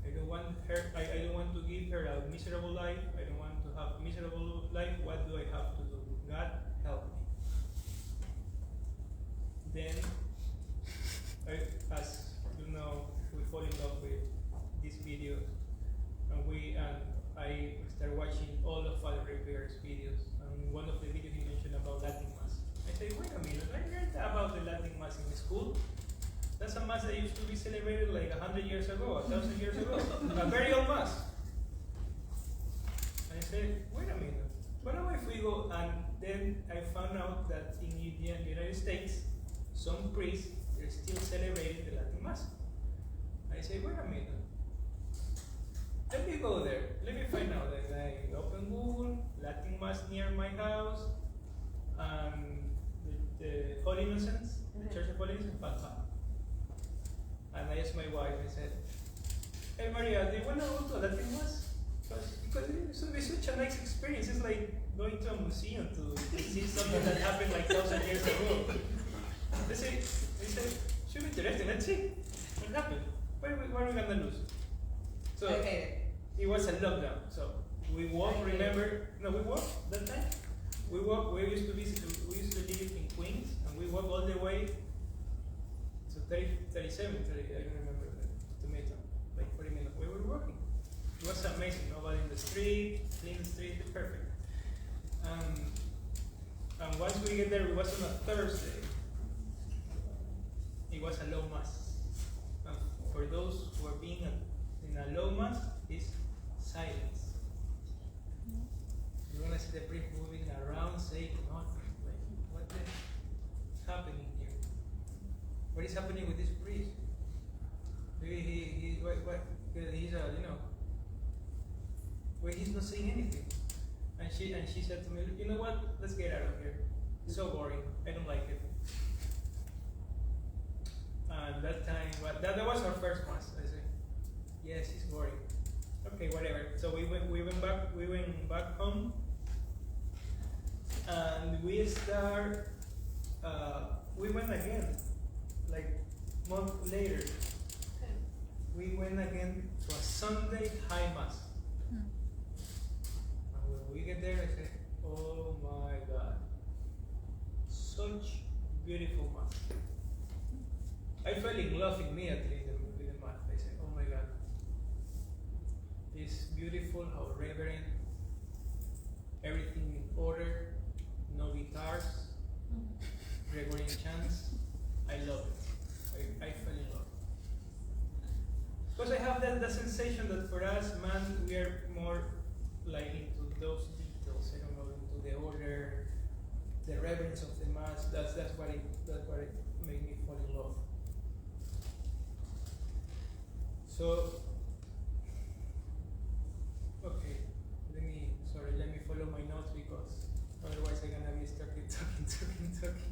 I don't want to give her a miserable life. I don't want have a miserable life. What do I have to do? God help me. Then, as you know, we fall in love with these videos, and I started watching all of Father Rivera's videos. And one of the videos he mentioned about Latin Mass. I said, wait a minute, I learned about the Latin Mass in school. That's a Mass that used to be celebrated like 100 years ago, 1,000 years ago. A very old Mass. And I said, wait a minute, what about if we go? And then I found out that in the United States, some priests are still celebrating the Latin Mass. I said, wait a minute. Let me go there. Let me find out. And I open Google, Latin Mass near my house, the Holy Innocents, the Church of Holy Innocents, and I asked my wife, I said, hey Maria, do you want to go to a Latin Mass? Because it would be such a nice experience. It's like going to a museum to see something that happened like 1,000 years ago. They said, should be interesting, let's see what happened. What are we gonna lose? So it was a lockdown. So we walked, remember? No, we walked that time. We walked, we used to live in Queens, and we walked all the way to 37, I don't remember the tomato, like 40 minutes. We were walking. It was amazing. Nobody in the street, clean the street, perfect. And once we get there, it was on a Thursday. It was a low mass. And for those who are being in a low mass, it's silence. You're gonna see the priest moving around, saying nothing. Like, what is happening here? What is happening with this priest? Maybe he's he's not saying anything. And she said to me, you know what? Let's get out of here. It's so boring. I don't like it. And that time, that was our first mass. I said, yes, it's boring. Okay, whatever. So we went back home, and we went again, like a month later. We went again to a Sunday high mass. And when we get there, I said, oh my God, such beautiful mass. I fell in love immediately with the mass. I said, oh my God, it's beautiful, how reverent, everything in order, no guitars, Gregorian chants. I love it. I fell in love. Because I have that sensation that for us, man, we are more like into those details. I don't know, into the order, the reverence of the mass. That's what it made me fall in love. So, okay, let me follow my notes because otherwise I'm gonna be stuck talking.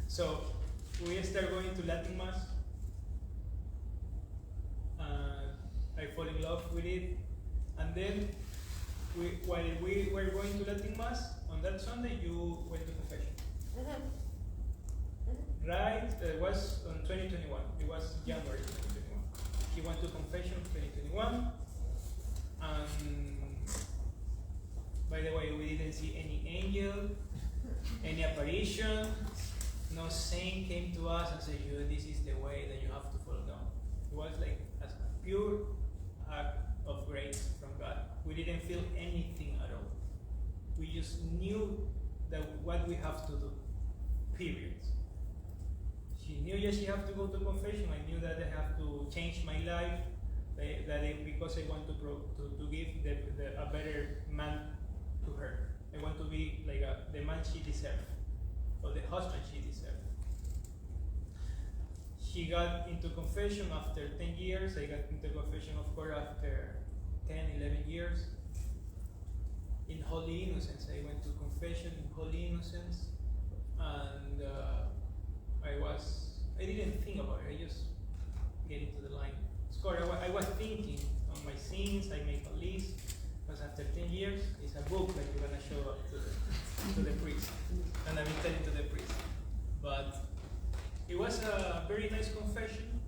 So, we start going to Latin Mass. I fall in love with it, and then while we were going to Latin Mass on that Sunday, you went to confession. Right? It was on 2021. It was January 2021. He went to confession 2021, and by the way, we didn't see any angel, any apparition. No saint came to us and said, this is the way that you have to follow. No. It was like a pure act of grace from God. We didn't feel anything at all. We just knew that what we have to do. Period. She knew that she have to go to confession. I knew that I have to change my life. Because I want to give a better man to her. I want to be like the man she deserves, or the husband she deserves. She got into confession after 10 years. I got into confession, of course, after 10, 11 years. In Holy Innocence, I went to confession in Holy Innocence, and I didn't think about it. I just get into the line. Of course, I was thinking on my sins. I made a list. Because after 10 years, it's a book that you're gonna show up to the priest, and I will tell it to the priest. But it was a very nice confession.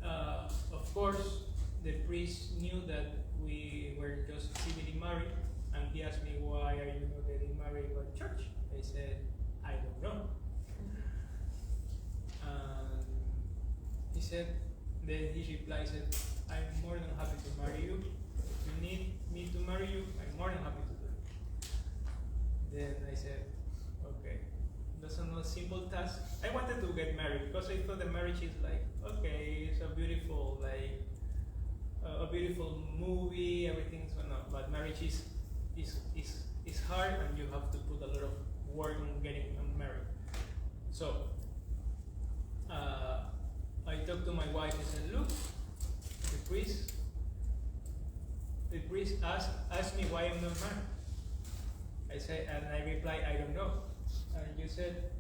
Of course, the priest knew that we were just civilly married, and he asked me, why are you not getting married by the church? I said, I don't know. And he said, then he replied, said, I'm more than happy to marry you. If you need me to marry you, I'm more than happy to do it. Then I said, okay, that's not a simple task. I wanted to get married because I thought the marriage is like, okay, it's a beautiful, like, a beautiful movie, everything's going on, but marriage is hard, and you have to put a lot of work on getting married. So, I talked to my wife and said, look, the priest asked me why I'm not married. I said, and I replied, I don't know. And you said,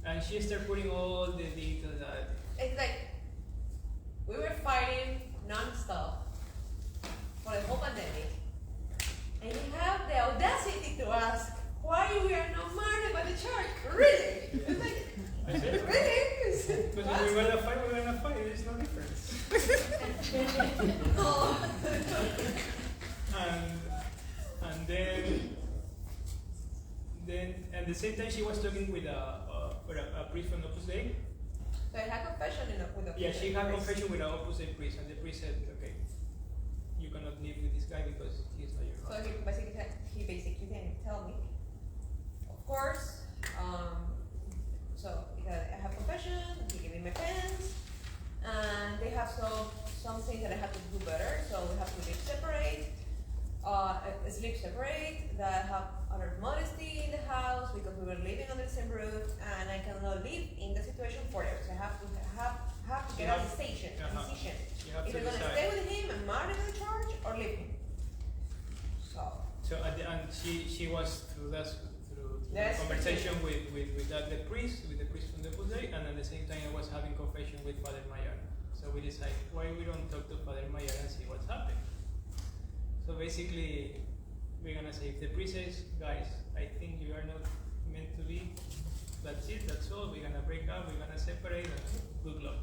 and she started putting all the details out. It's like we were fighting non-stop for the whole pandemic, and you have the audacity to ask why we are not married by the church. Really? It's like, I said, really? because if we were gonna fight, there's no difference. Oh. And then at the same time she was talking with a priest from Opus Dei. So I had confession with the Yeah, she had confession with an Opus Dei priest, and the priest said, okay, you cannot live with this guy because he's not your So husband. he basically didn't tell me. Of course, so I have confession, he gave me my pens, and they have some things that I have to do better. So we have to live separate, sleep separate, that I have other modesty in the house because we were living under the same roof, and I cannot live in the situation forever. So I have to get a decision. If to I'm gonna decide. stay with him and marry the church or leave him. So at the end, she was through the Yes. conversation with the priest from the Opus Dei, and at the same time I was having confession with Father Mayar. So we decided, why we don't talk to Father Mayar and see what's happening. So basically, we're gonna say, if the priest says, guys, I think you are not meant to be, that's it, that's all, we're gonna break up, we're gonna separate, and good luck.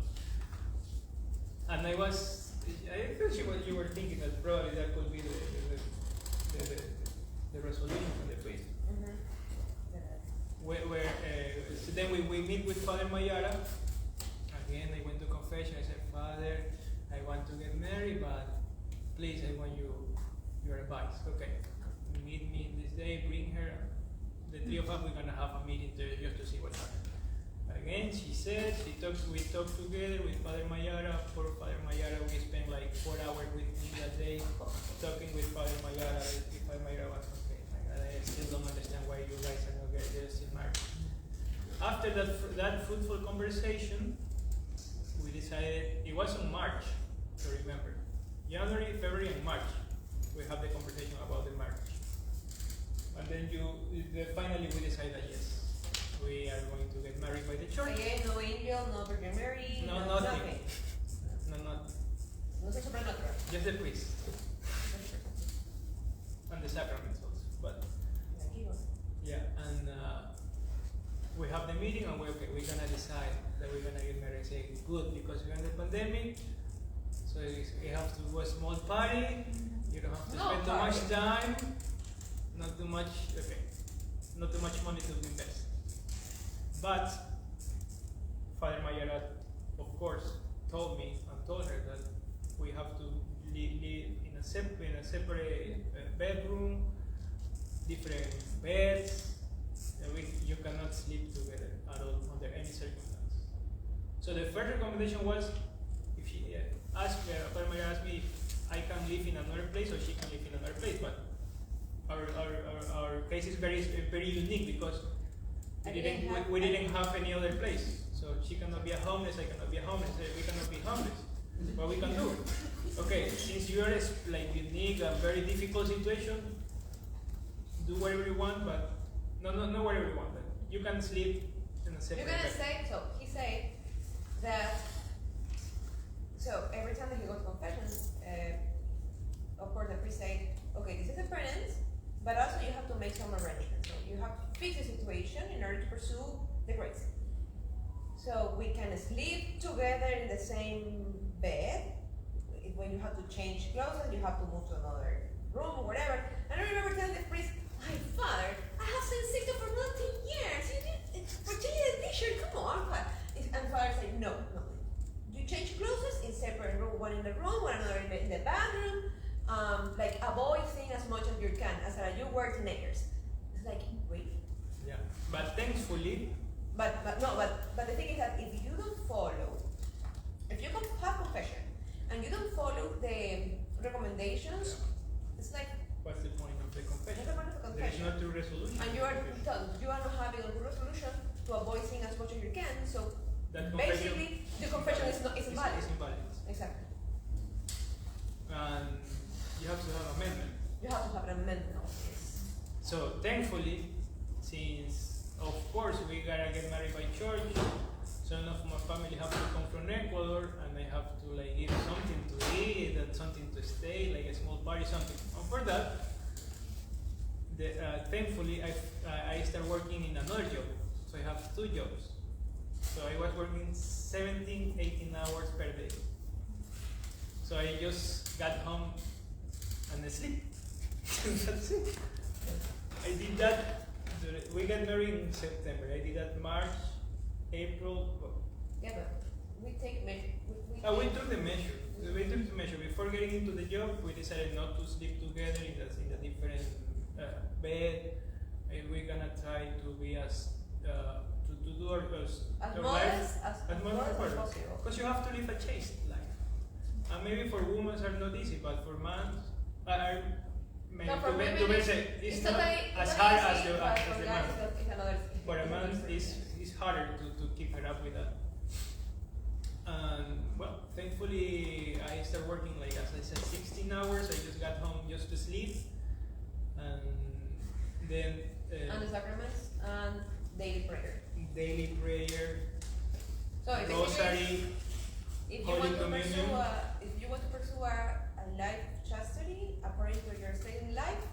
And I thought you were thinking that probably that could be the resolution from the priest. Mm-hmm. So then we meet with Father Mayara. Again, I went to confession. I said, Father, I want to get married, but please, I want your advice. Okay, meet me this day, bring her. The three of us, we're gonna have a meeting just to see what happens. Again, she said, we talked together with Father Mayara. For Father Mayara, we spent like 4 hours with me that day, talking with Father Mayara. If Father Mayara was okay, I still don't understand why you guys are not still married. After that fruitful conversation, we decided, it was in March, to remember. January, February, and March, we have the conversation about the marriage. And then finally we decided that yes, we are going to get married by the church. Again, no angel, no Virgin Mary, No, nothing. No, nothing. Nothing supernatural. Just the priest. And the sacraments also. But yeah, and we have the meeting, and we're gonna decide that we're gonna get married. Say good, because we're in the pandemic, so we have to do a small party. You don't have to spend too much time, not too much money to invest. But Father Mayara, of course, told me and told her that we have to live in a separate bedroom, different beds. You cannot sleep together at all under any circumstance. So the first recommendation was, if she Father Mayara asked me if I can live in another place or she can live in another place, but our case is very unique because we didn't have any other place. So she cannot be a homeless, I cannot be a homeless, we cannot be homeless. What we can do? Okay, since you are like unique and very difficult situation, do whatever you want, but not whatever you want, but you can sleep in a separate You're gonna bed. say, so he said that, so every time that he goes to confession, of course the priest say, okay, this is a penance, but also you have to make some arrangements. So you have to fix the situation in order to pursue the grace. So we can sleep together in the same bed. if when you have to change clothes, you have to move to another room or whatever. And I remember telling the priest, my father, I have seen Sixto for more than 10 years. You did for changing the t-shirt, come on. And father said, no. You change clothes in separate room, one in the room, one another in the bathroom. Like avoid seeing as much as you can, as you were teenagers. It's like, really? Yeah, but thankfully. But the thing is that if you don't follow, if you have confession and you don't follow the recommendations, it's like, what's the point of the confession? There is Confession. no true resolution. And you are not having a good resolution to avoid seeing as much as you can. So That basically, the confession is invalid. It's invalid. Exactly. And you have to have amendment. You have to have an amendment of this. So thankfully, since of course we gotta get married by church, some of my family have to come from Ecuador, and I have to like give something to eat and something to stay, like a small party, something. And for that, thankfully I start working in another job. So I have 2 jobs. So I was working 17, 18 hours per day. So I just got home and sleep. That's it. I did that. We got married in September. I did that March, April. Yeah, but we take measure. We took the measure. We took the measure. Before getting into the job, we decided not to sleep together in the different bed. And we're gonna try to be as to do our life as much as possible. Because you have to live a chaste life. And maybe for women are not easy, but for men, it's not as hard as the man. For a man, it's harder to keep her up with that. And well, thankfully, I started working, like as I said, 16 hours. I just got home just to sleep, and then and the sacraments and daily prayer. Daily prayer, So rosary, if you Holy want to Communion. pursue a life of chastity according to your state in life,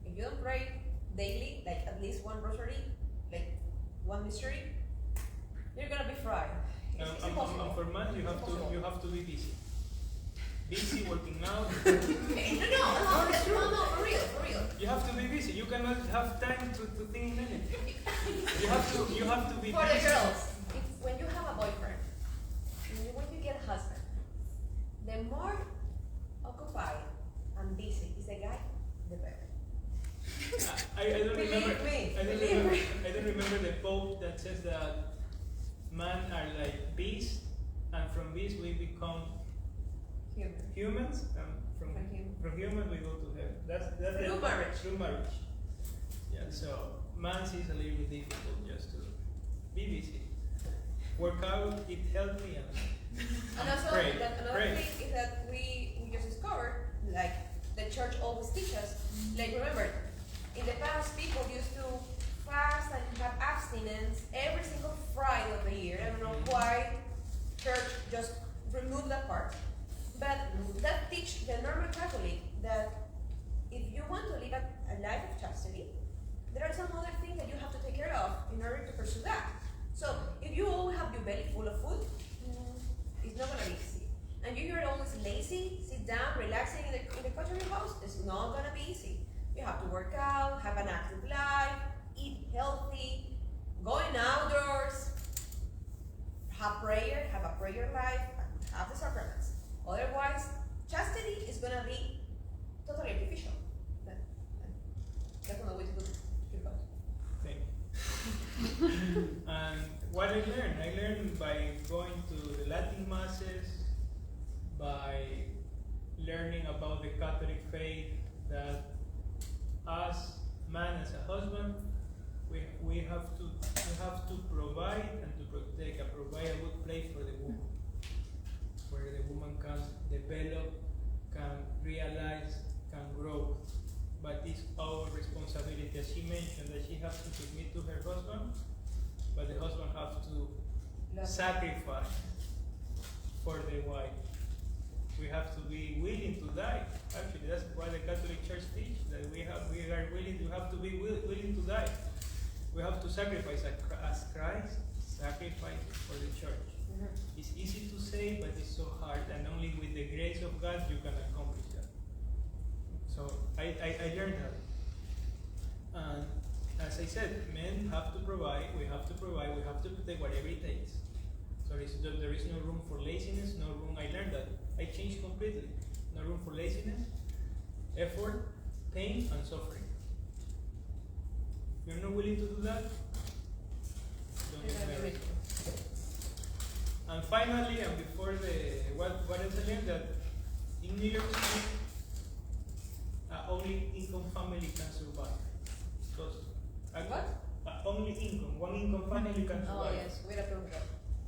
if you don't pray daily, like at least one rosary, like one mystery, you're gonna be fried. It's impossible. For man, you have to be busy. Busy working out. No, for real. You have to be busy. You cannot have time to think anything. You have to be For busy. the girls, when you have a boyfriend, when you get a husband, the more occupied and busy is the guy, the better. I don't remember. Believe me. I don't remember the Pope that says that men are like bees, and from bees we become humans, and from humans we go to heaven. That's Through marriage. Through marriage. Yeah. So man is a little bit difficult just to be busy, work out, eat healthy, And also, pray. another thing is that we just discovered, like the church always teaches, like remember, in the past people used to fast and have abstinence every single Friday of the year. I don't know why church just removed that part. But that teach the normal Catholic that if you want to live a life of chastity, there are some other things that you have to take care of in order to pursue that. So if you all have your belly full of food, it's not gonna be easy. And you're always lazy, sit down, relaxing in the couch of your house, it's not gonna be easy. You have to work out, have an active life, eat healthy, going outdoors, have a prayer life, and have the sacraments. Otherwise, chastity is gonna be totally artificial. That's not the way to do it. thing. And what I learned by going to the Latin masses, by learning about the Catholic faith, that us, man as a husband, we have to provide and to protect and provide a good place for the woman, where the woman can develop, can realize, can grow. But it's our responsibility. As she mentioned, that she has to submit to her husband, but the husband has to sacrifice for the wife. We have to be willing to die. Actually, that's why the Catholic Church teaches that we have to be willing to die. We have to sacrifice as Christ sacrificed for the church. It's easy to say, but it's so hard, and only with the grace of God you can accomplish that. So I learned that. And as I said, men have to provide, we have to take whatever it takes. So there is no room for laziness, no room, I learned that. I changed completely. No room for laziness, effort, pain, and suffering. If you're not willing to do that, don't get married. And finally, and before what else I learned, that in New York City, only income family can survive. Because only income, one income family can survive. Oh yes, we have to go.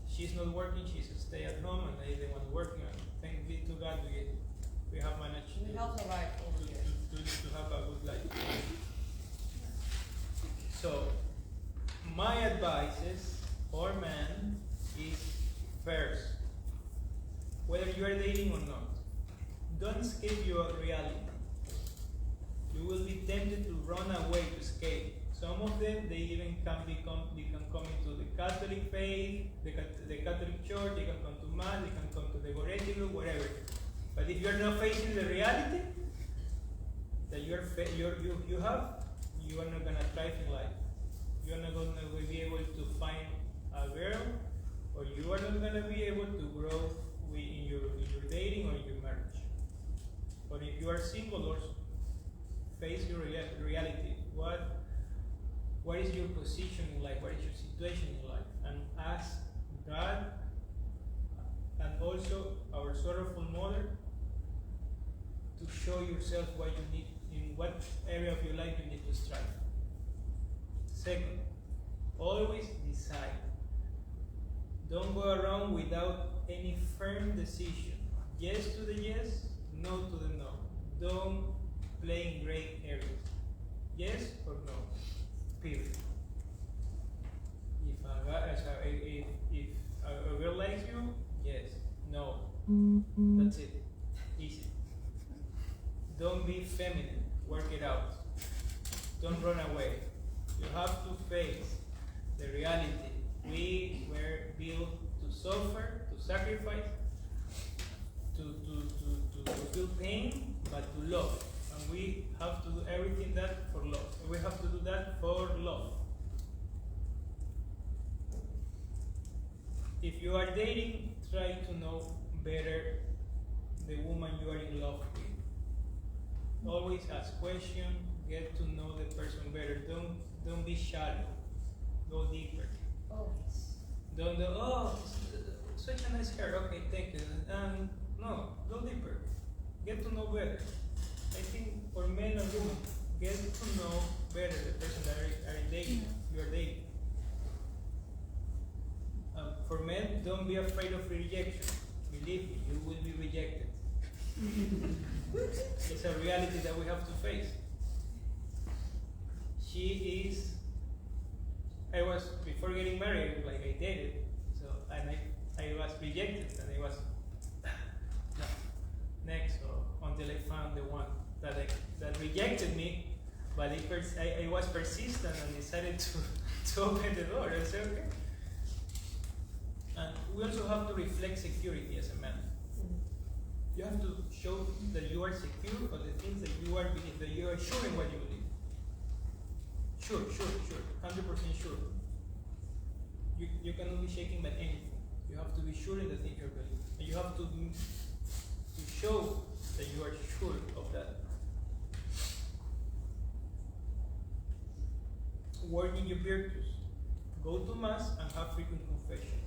She's not working, she's stay at home, and I the one working. And thank be to God, we have managed We have survived over here. to have a good life. So, my advice is for men is first, whether you are dating or not, don't escape your reality. You will be tempted to run away to escape. Some of them, they even can come into the Catholic faith, the Catholic Church, they can come to Mass, they can come to the Goretti group, whatever. But if you're not facing the reality that you are not gonna thrive in life. You are not gonna be able to find a girl, or you are not gonna be able to grow in your dating or in your marriage. But if you are single, also face your reality. What is your position in life? What is your situation in life? And ask God and also our sorrowful mother to show yourself what you need, in what area of your life you need to strive. Second, always decide. Don't go around without any firm decision. Yes to the yes, no to the no. Don't play in gray areas. Yes or no. Period. If a girl likes you, yes, no. That's it. Easy. Don't be feminine. Work it out. Don't run away. You have to face the reality. We were built to suffer, to sacrifice, to feel pain, but to love. And we have to do everything that for love. We have to do that for love. If you are dating, try to know better the woman you are in love with. Always ask questions, get to know the person better. Don't be shallow. Go deeper. Don't go, oh, such a nice hair. Okay, thank you. No, go deeper. Get to know better. I think for men and women, get to know better the person that you are dating. For men, don't be afraid of rejection. Believe me, you will be rejected. It's a reality that we have to face. Before getting married, like I dated, so and I was rejected, and I was no, next, until I found the one that rejected me, but I was persistent and decided to open the door. I said, okay. And we also have to reflect security as a man. You have to show that you are secure of the things that you are believing, that you are sure in what you believe. Sure, 100% sure. You cannot be shaken by anything. You have to be sure in the thing you believe. And you have to show that you are sure of that. Work in your virtues. Go to Mass and have frequent confession.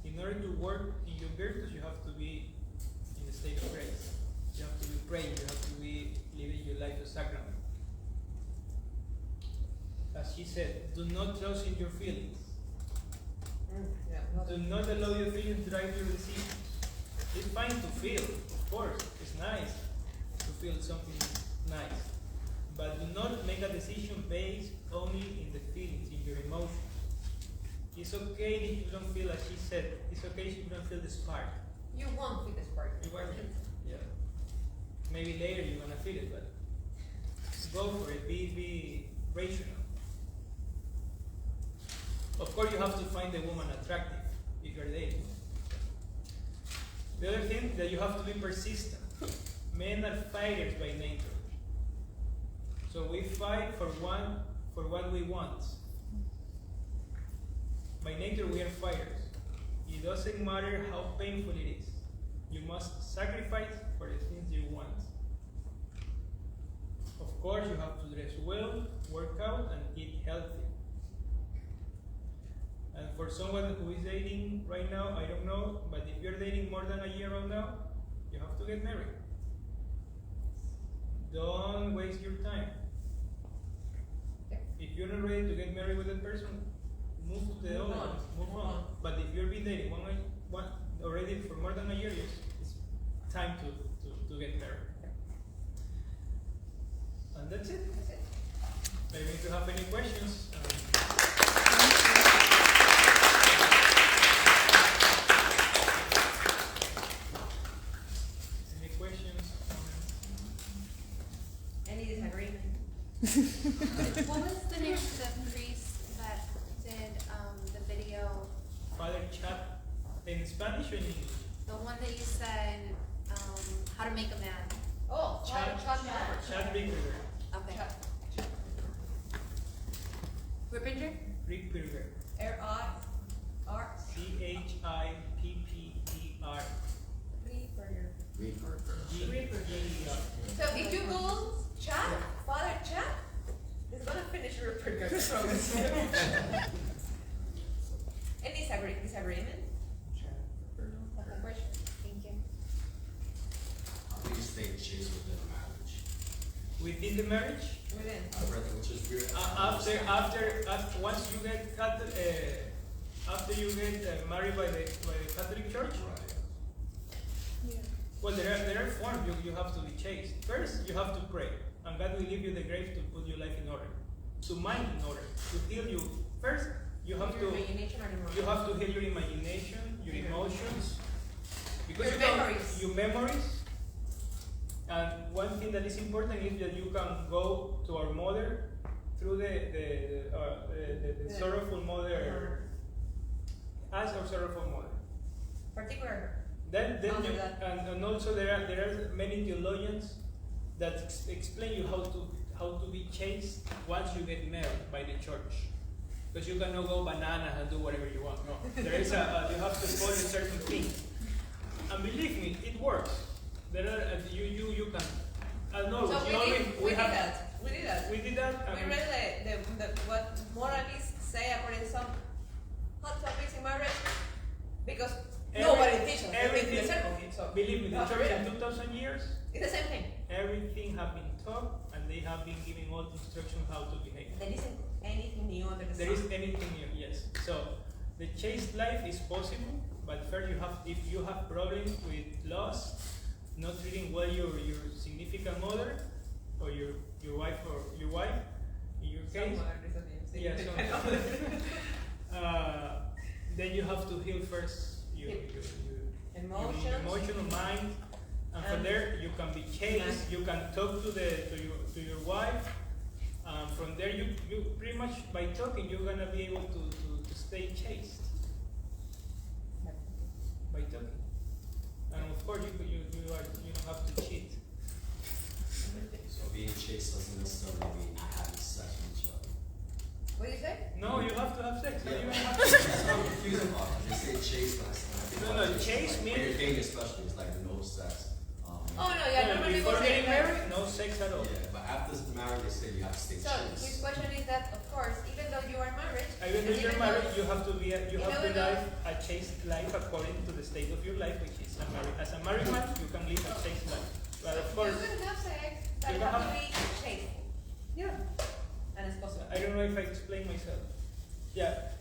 In order to work in your virtues, you have to be in a state of grace. You have to be praying. You have to be living your life as sacrament. As she said, do not trust in your feelings. Do not allow your feelings to drive your decisions. It's fine to feel, of course. It's nice to feel something nice. But do not make a decision based only in the feelings, in your emotions. It's okay if you don't feel, as she said, it's okay if you don't feel the spark. You won't feel the spark. You won't. Yeah. Maybe later you're gonna feel it, but go for it. Be rational. Of course, you have to find the woman attractive. if you're dating. The other thing that you have to be persistent. Men are fighters by nature. So we fight for what we want. By nature we are fighters. It doesn't matter how painful it is. You must sacrifice for the things you want. Of course, you have to dress well, work out, and eat healthy. And for someone who is dating right now, I don't know, but if you're dating more than a year from now, you have to get married. Don't waste your time. If you're not ready to get married with that person, move to the other one. Move on. But if you've been dating one already for more than a year, it's time to get married. And that's it. Maybe if you have any questions. Any questions? Any disagreement? What was the name of the priest that did the video? Father Chat in Spanish or in English? The one that you said, how to make a man. Oh, Chat Ripperger. Okay. Rippinger? Ripperger. R-I-R. Chipper. Ripperger. So if you Google chat, Father Chat, it's gonna finish Ripperger. Any disagreement? Okay, question. Thank you. How do you stay chaste within a marriage? Within the marriage? Within. Which is weird. After once you get after you get married by the Catholic Church. Right. Yeah. Well, there are forms you have to be chaste. First, you have to pray, and God will give you the grace to put your life in order, to mind in order, to heal you. First, you have Your to imagination or emotion? you have to heal your imagination, your emotions, because Your memories. Your memories. And one thing that is important is that you can go to our mother through the sorrowful mother, ask our sorrowful mother. Particular. Then Under you, that. and also there are many theologians that explain you how to be chaste once you get married by the church, because you cannot go bananas and do whatever you want. No, there is you have to follow certain things, and believe me, it works. There are you can. No, So we did that. We did that. We read the what moralists say according to some hot topics in marriage, because nobody teaches everything in the circle. So Believe me, the you have to church read in it. 2,000 years, It's the same thing. everything have been taught, and they have been giving all the instruction how to behave. There isn't anything new under the sun. There is anything new, yes. So the chaste life is possible, but first if you have problems with lust, not treating well your significant mother, or your wife in your case. Yeah, then you have to heal first your emotional mind, and from there you can be chaste. You can talk to your wife. From there you pretty much by talking you're gonna be able to stay chaste by talking. And of course you don't have to cheat. So being chaste doesn't necessarily mean having sex with each other. What do you say? No, you have to have sex. Yeah, You but don't have that's what I'm confused about. They say chaste, but I think No, about chaste like, means- when you're dating especially, it's like no sex. Oh no, yeah, normally before we say getting married, no sex at all. Yeah, but after marriage, they say you have to stay So his chaste. question is that, of course, even though you are married, Even and if you're even married, though- you have to even live a chaste life according to the state of your life, which is a married. As a married man, you can live a chaste life. But of course, you can have sex, but you you can have to have- be chaste. yeah. And it's possible. I don't know if I explain myself. Yeah,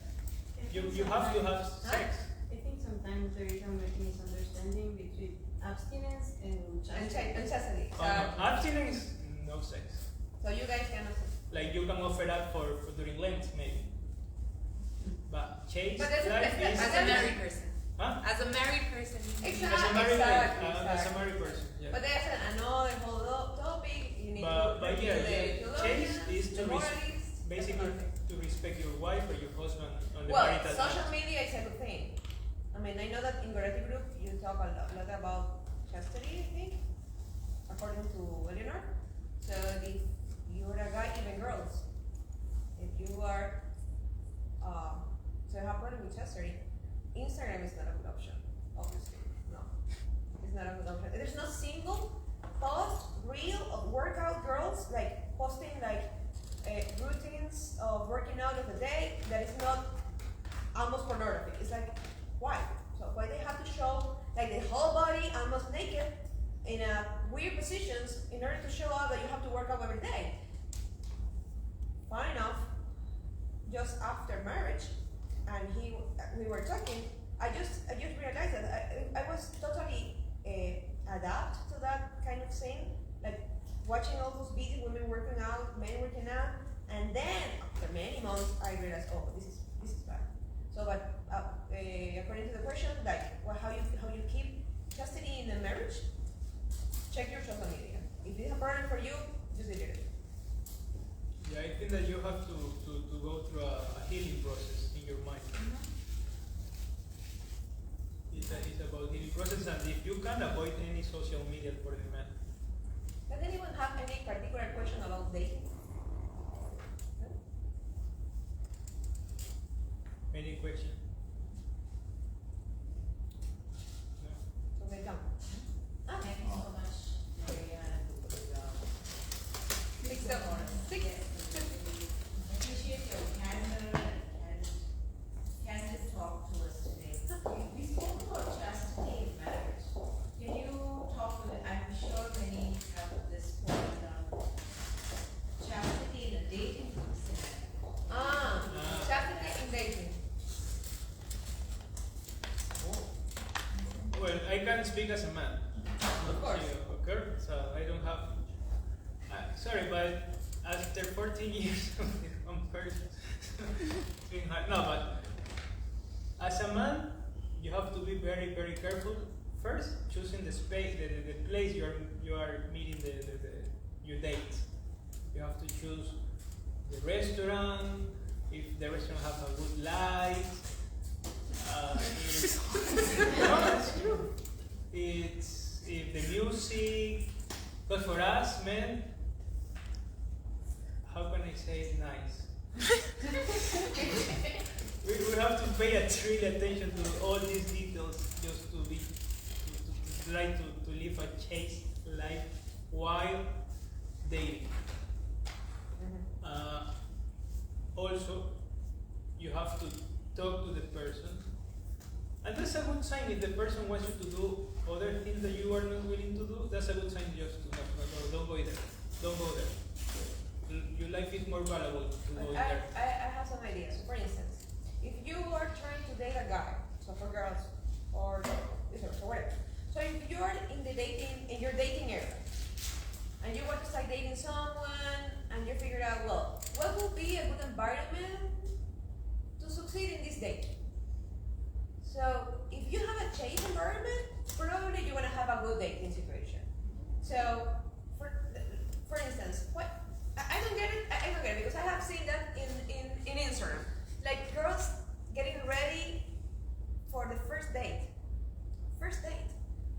you have to have sex. I think sometimes there is a misunderstanding between abstinence and And chastity. chastity. Abstinence, no sex. So you guys cannot. Like you can offer that for during Lent maybe. But chaste But that's- life that's- is. As a married person. Huh? As a married person. Exactly. As a married Exactly. married person. Yeah. But there's another whole topic. You need But to yeah, review the chaste is the to moralists. basically to respect your wife or your husband on the Well, marital life. social media is a good thing. I mean, I know that in Goreti group you talk a lot about chastity, I think, according to Eleanor. So if you're a guy, even girls, if you are, so you have problem with chastity, Instagram is not a good option, obviously. No, it's not a good option. There's no single post, reel of workout girls, like posting like routines of working out of the day that is not almost pornography. It's like, why? So why they have to show like the whole body almost naked in a weird positions in order to show out that you have to work out every day? Fine enough. Just after marriage, and we were talking, I just realized that I was totally adapt to that kind of thing, like watching all those videos, women working out, men working out, and then after many months I realized, oh, this is bad. So, but according to the question, like, well, how you keep chastity in the marriage? Check your social media. If it's a problem for you, just delete it. Yeah, I think that you have to go through a healing process in your mind. It's about healing process, and if you can avoid any social media for the man. Does anyone have any particular question about dating? Any question? No? Okay, come. Thank you so much, Maria and Sixto. appreciate your candor and candid talk to us today. We spoke about chastity in marriage. Can you talk with, I'm sure many have this point on chastity in a dating scenario. Chastity in dating. Well, I can speak as a man. Of course. Okay, so I don't have. Sorry, but after 14 years of comparison, it's been hard. No, but as a man, you have to be very, very careful. First, choosing the space, the place you are meeting your date. You have to choose the restaurant. If the restaurant has a good light. No, it's true. It's if the music, but for us men, how can I say it nice? we have to pay really attention to all these details just to try to live a chaste life while dating. Also, you have to talk to the person. And that's a good sign if the person wants you to do other things that you are not willing to do. That's a good sign just to don't go there. Don't go there. Your life is more valuable to go there. I have some ideas. For instance, if you are trying to date a guy, so for girls or whatever. So if you are in your dating area, and you want to start dating someone, and you figure out, well, what would be a good environment to succeed in this date? So if you have a chaste environment, probably you're gonna have a good dating situation. So for instance, I don't get it because I have seen that in Instagram, like girls getting ready for the first date.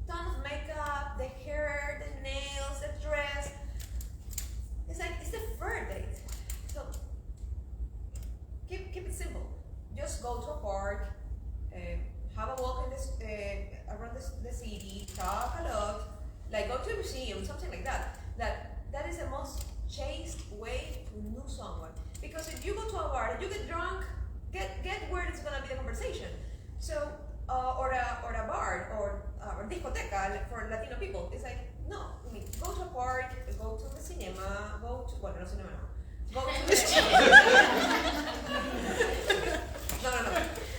Ton of makeup, the hair, the nails, the dress. It's like it's the first date. So keep it simple. Just go to a park. Have a walk in this around the city, talk a lot, like go to a museum, something like that. That is the most chaste way to know someone. Because if you go to a bar and you get drunk, get where it's gonna be the conversation. So or a bar or discoteca for Latino people. It's like no, I mean go to a park, go to the cinema, go to no cinema no. Go to the no.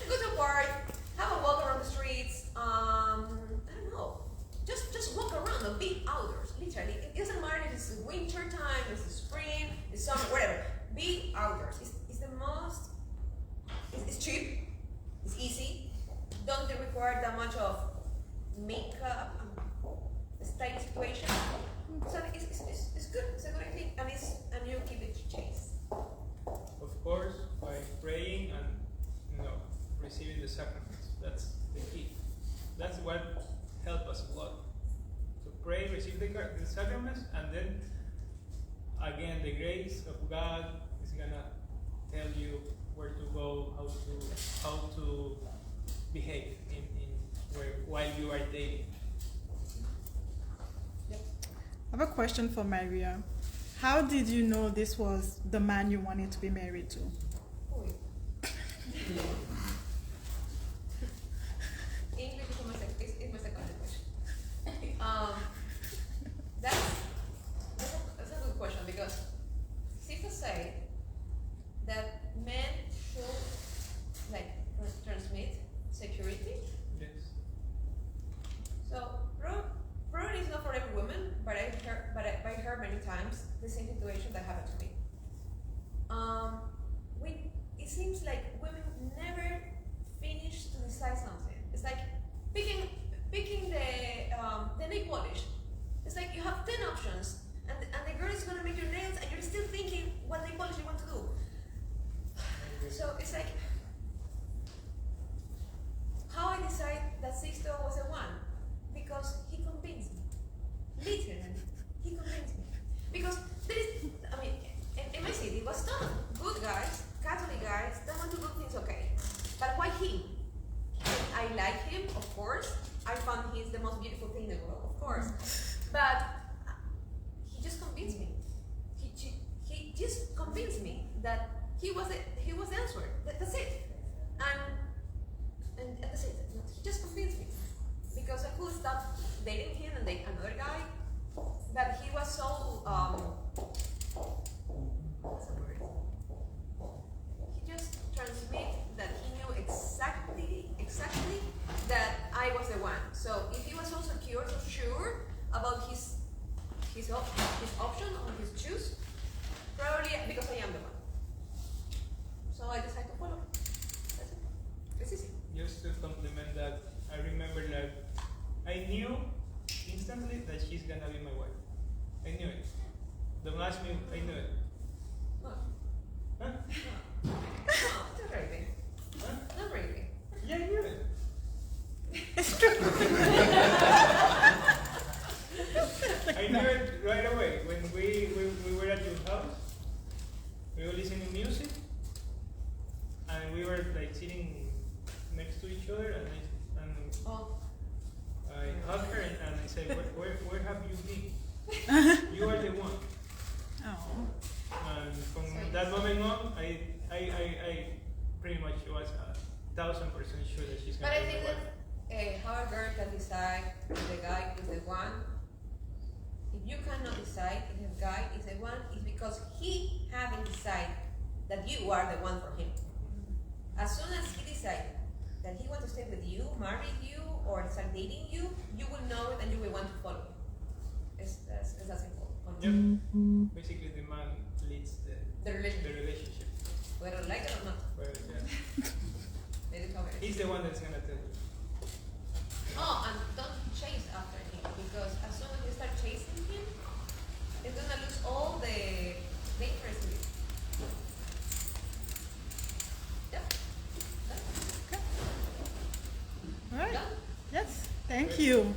Go to a park. Have a walk around the streets. I don't know. Just walk around and be outdoors. Literally, it doesn't matter if it's winter time, it's spring, it's summer, whatever. Be outdoors. It's the most. It's cheap. It's easy. Don't require that much of makeup and style situation. So it's good. It's a good thing, and you keep it chaste. Of course, by praying and receiving the sacraments. That's the key. That's what helped us a lot. So pray, receive the sacraments, and then again the grace of God is gonna tell you where to go, how to behave while you are dating. I have a question for Maria. How did you know this was the man you wanted to be married to? English is my second language. That's a good question because Sixto say that men should like transmit security. Yes. So probably it's not for every woman, but I heard many times the same situation that happened to me. It seems like women never finish to decide something. It's like picking the nail polish. It's like you have 10 options, and the girl is gonna make your nails, and you're still thinking what nail polish you want to do. So it's like how I decide that Sixto was the one, because he convinced me. Literally, he convinced me. Because there is, I mean, in my city, it was done. Good guys, Catholic guys, that want to do things okay. But why he? I like him, of course. I found he's the most beautiful thing in the world, of course. But he just convinced me. He just convinced me that he was the answer. That's it. And that's it. He just convinced me. Because I could stop dating him and date another guy. But he was so what's the word? He just transmit that he knew exactly that I was the one. So if he was so secure, so sure about his option or his choose, probably because I am the one. So I decided to follow. That's it. It's easy. Just to complement that, I remember like I knew instantly that she's gonna be my wife. I knew it. Don't ask me, I knew it. What? Huh? No, not really. Huh? Not really. Yeah, I knew it. I knew it right away. When we were at your house, we were listening to music, and we were like sitting next to each other, and I hugged her and I said, where have you been? You are the one. Oh. And from that moment on, I pretty much was 1,000% sure that she's But gonna I be think my wife. that how a girl can decide if the guy is the one. If you cannot decide if the guy is the one, it's because he haven't decided that you are the one for him. As soon as he decides that he wants to stay with you, marry you, or start dating you, you will know it and you will want to follow him. It's that simple. Yep. Basically, the man leads The relationship. the relationship. Whether you like it or not. But, yeah. It is how it is. He's the one that's gonna tell you. Oh, and don't chase after him, because as soon as you start chasing him, it's gonna lose all the interest in it. Yep. All right. Done. Yes. Thank you.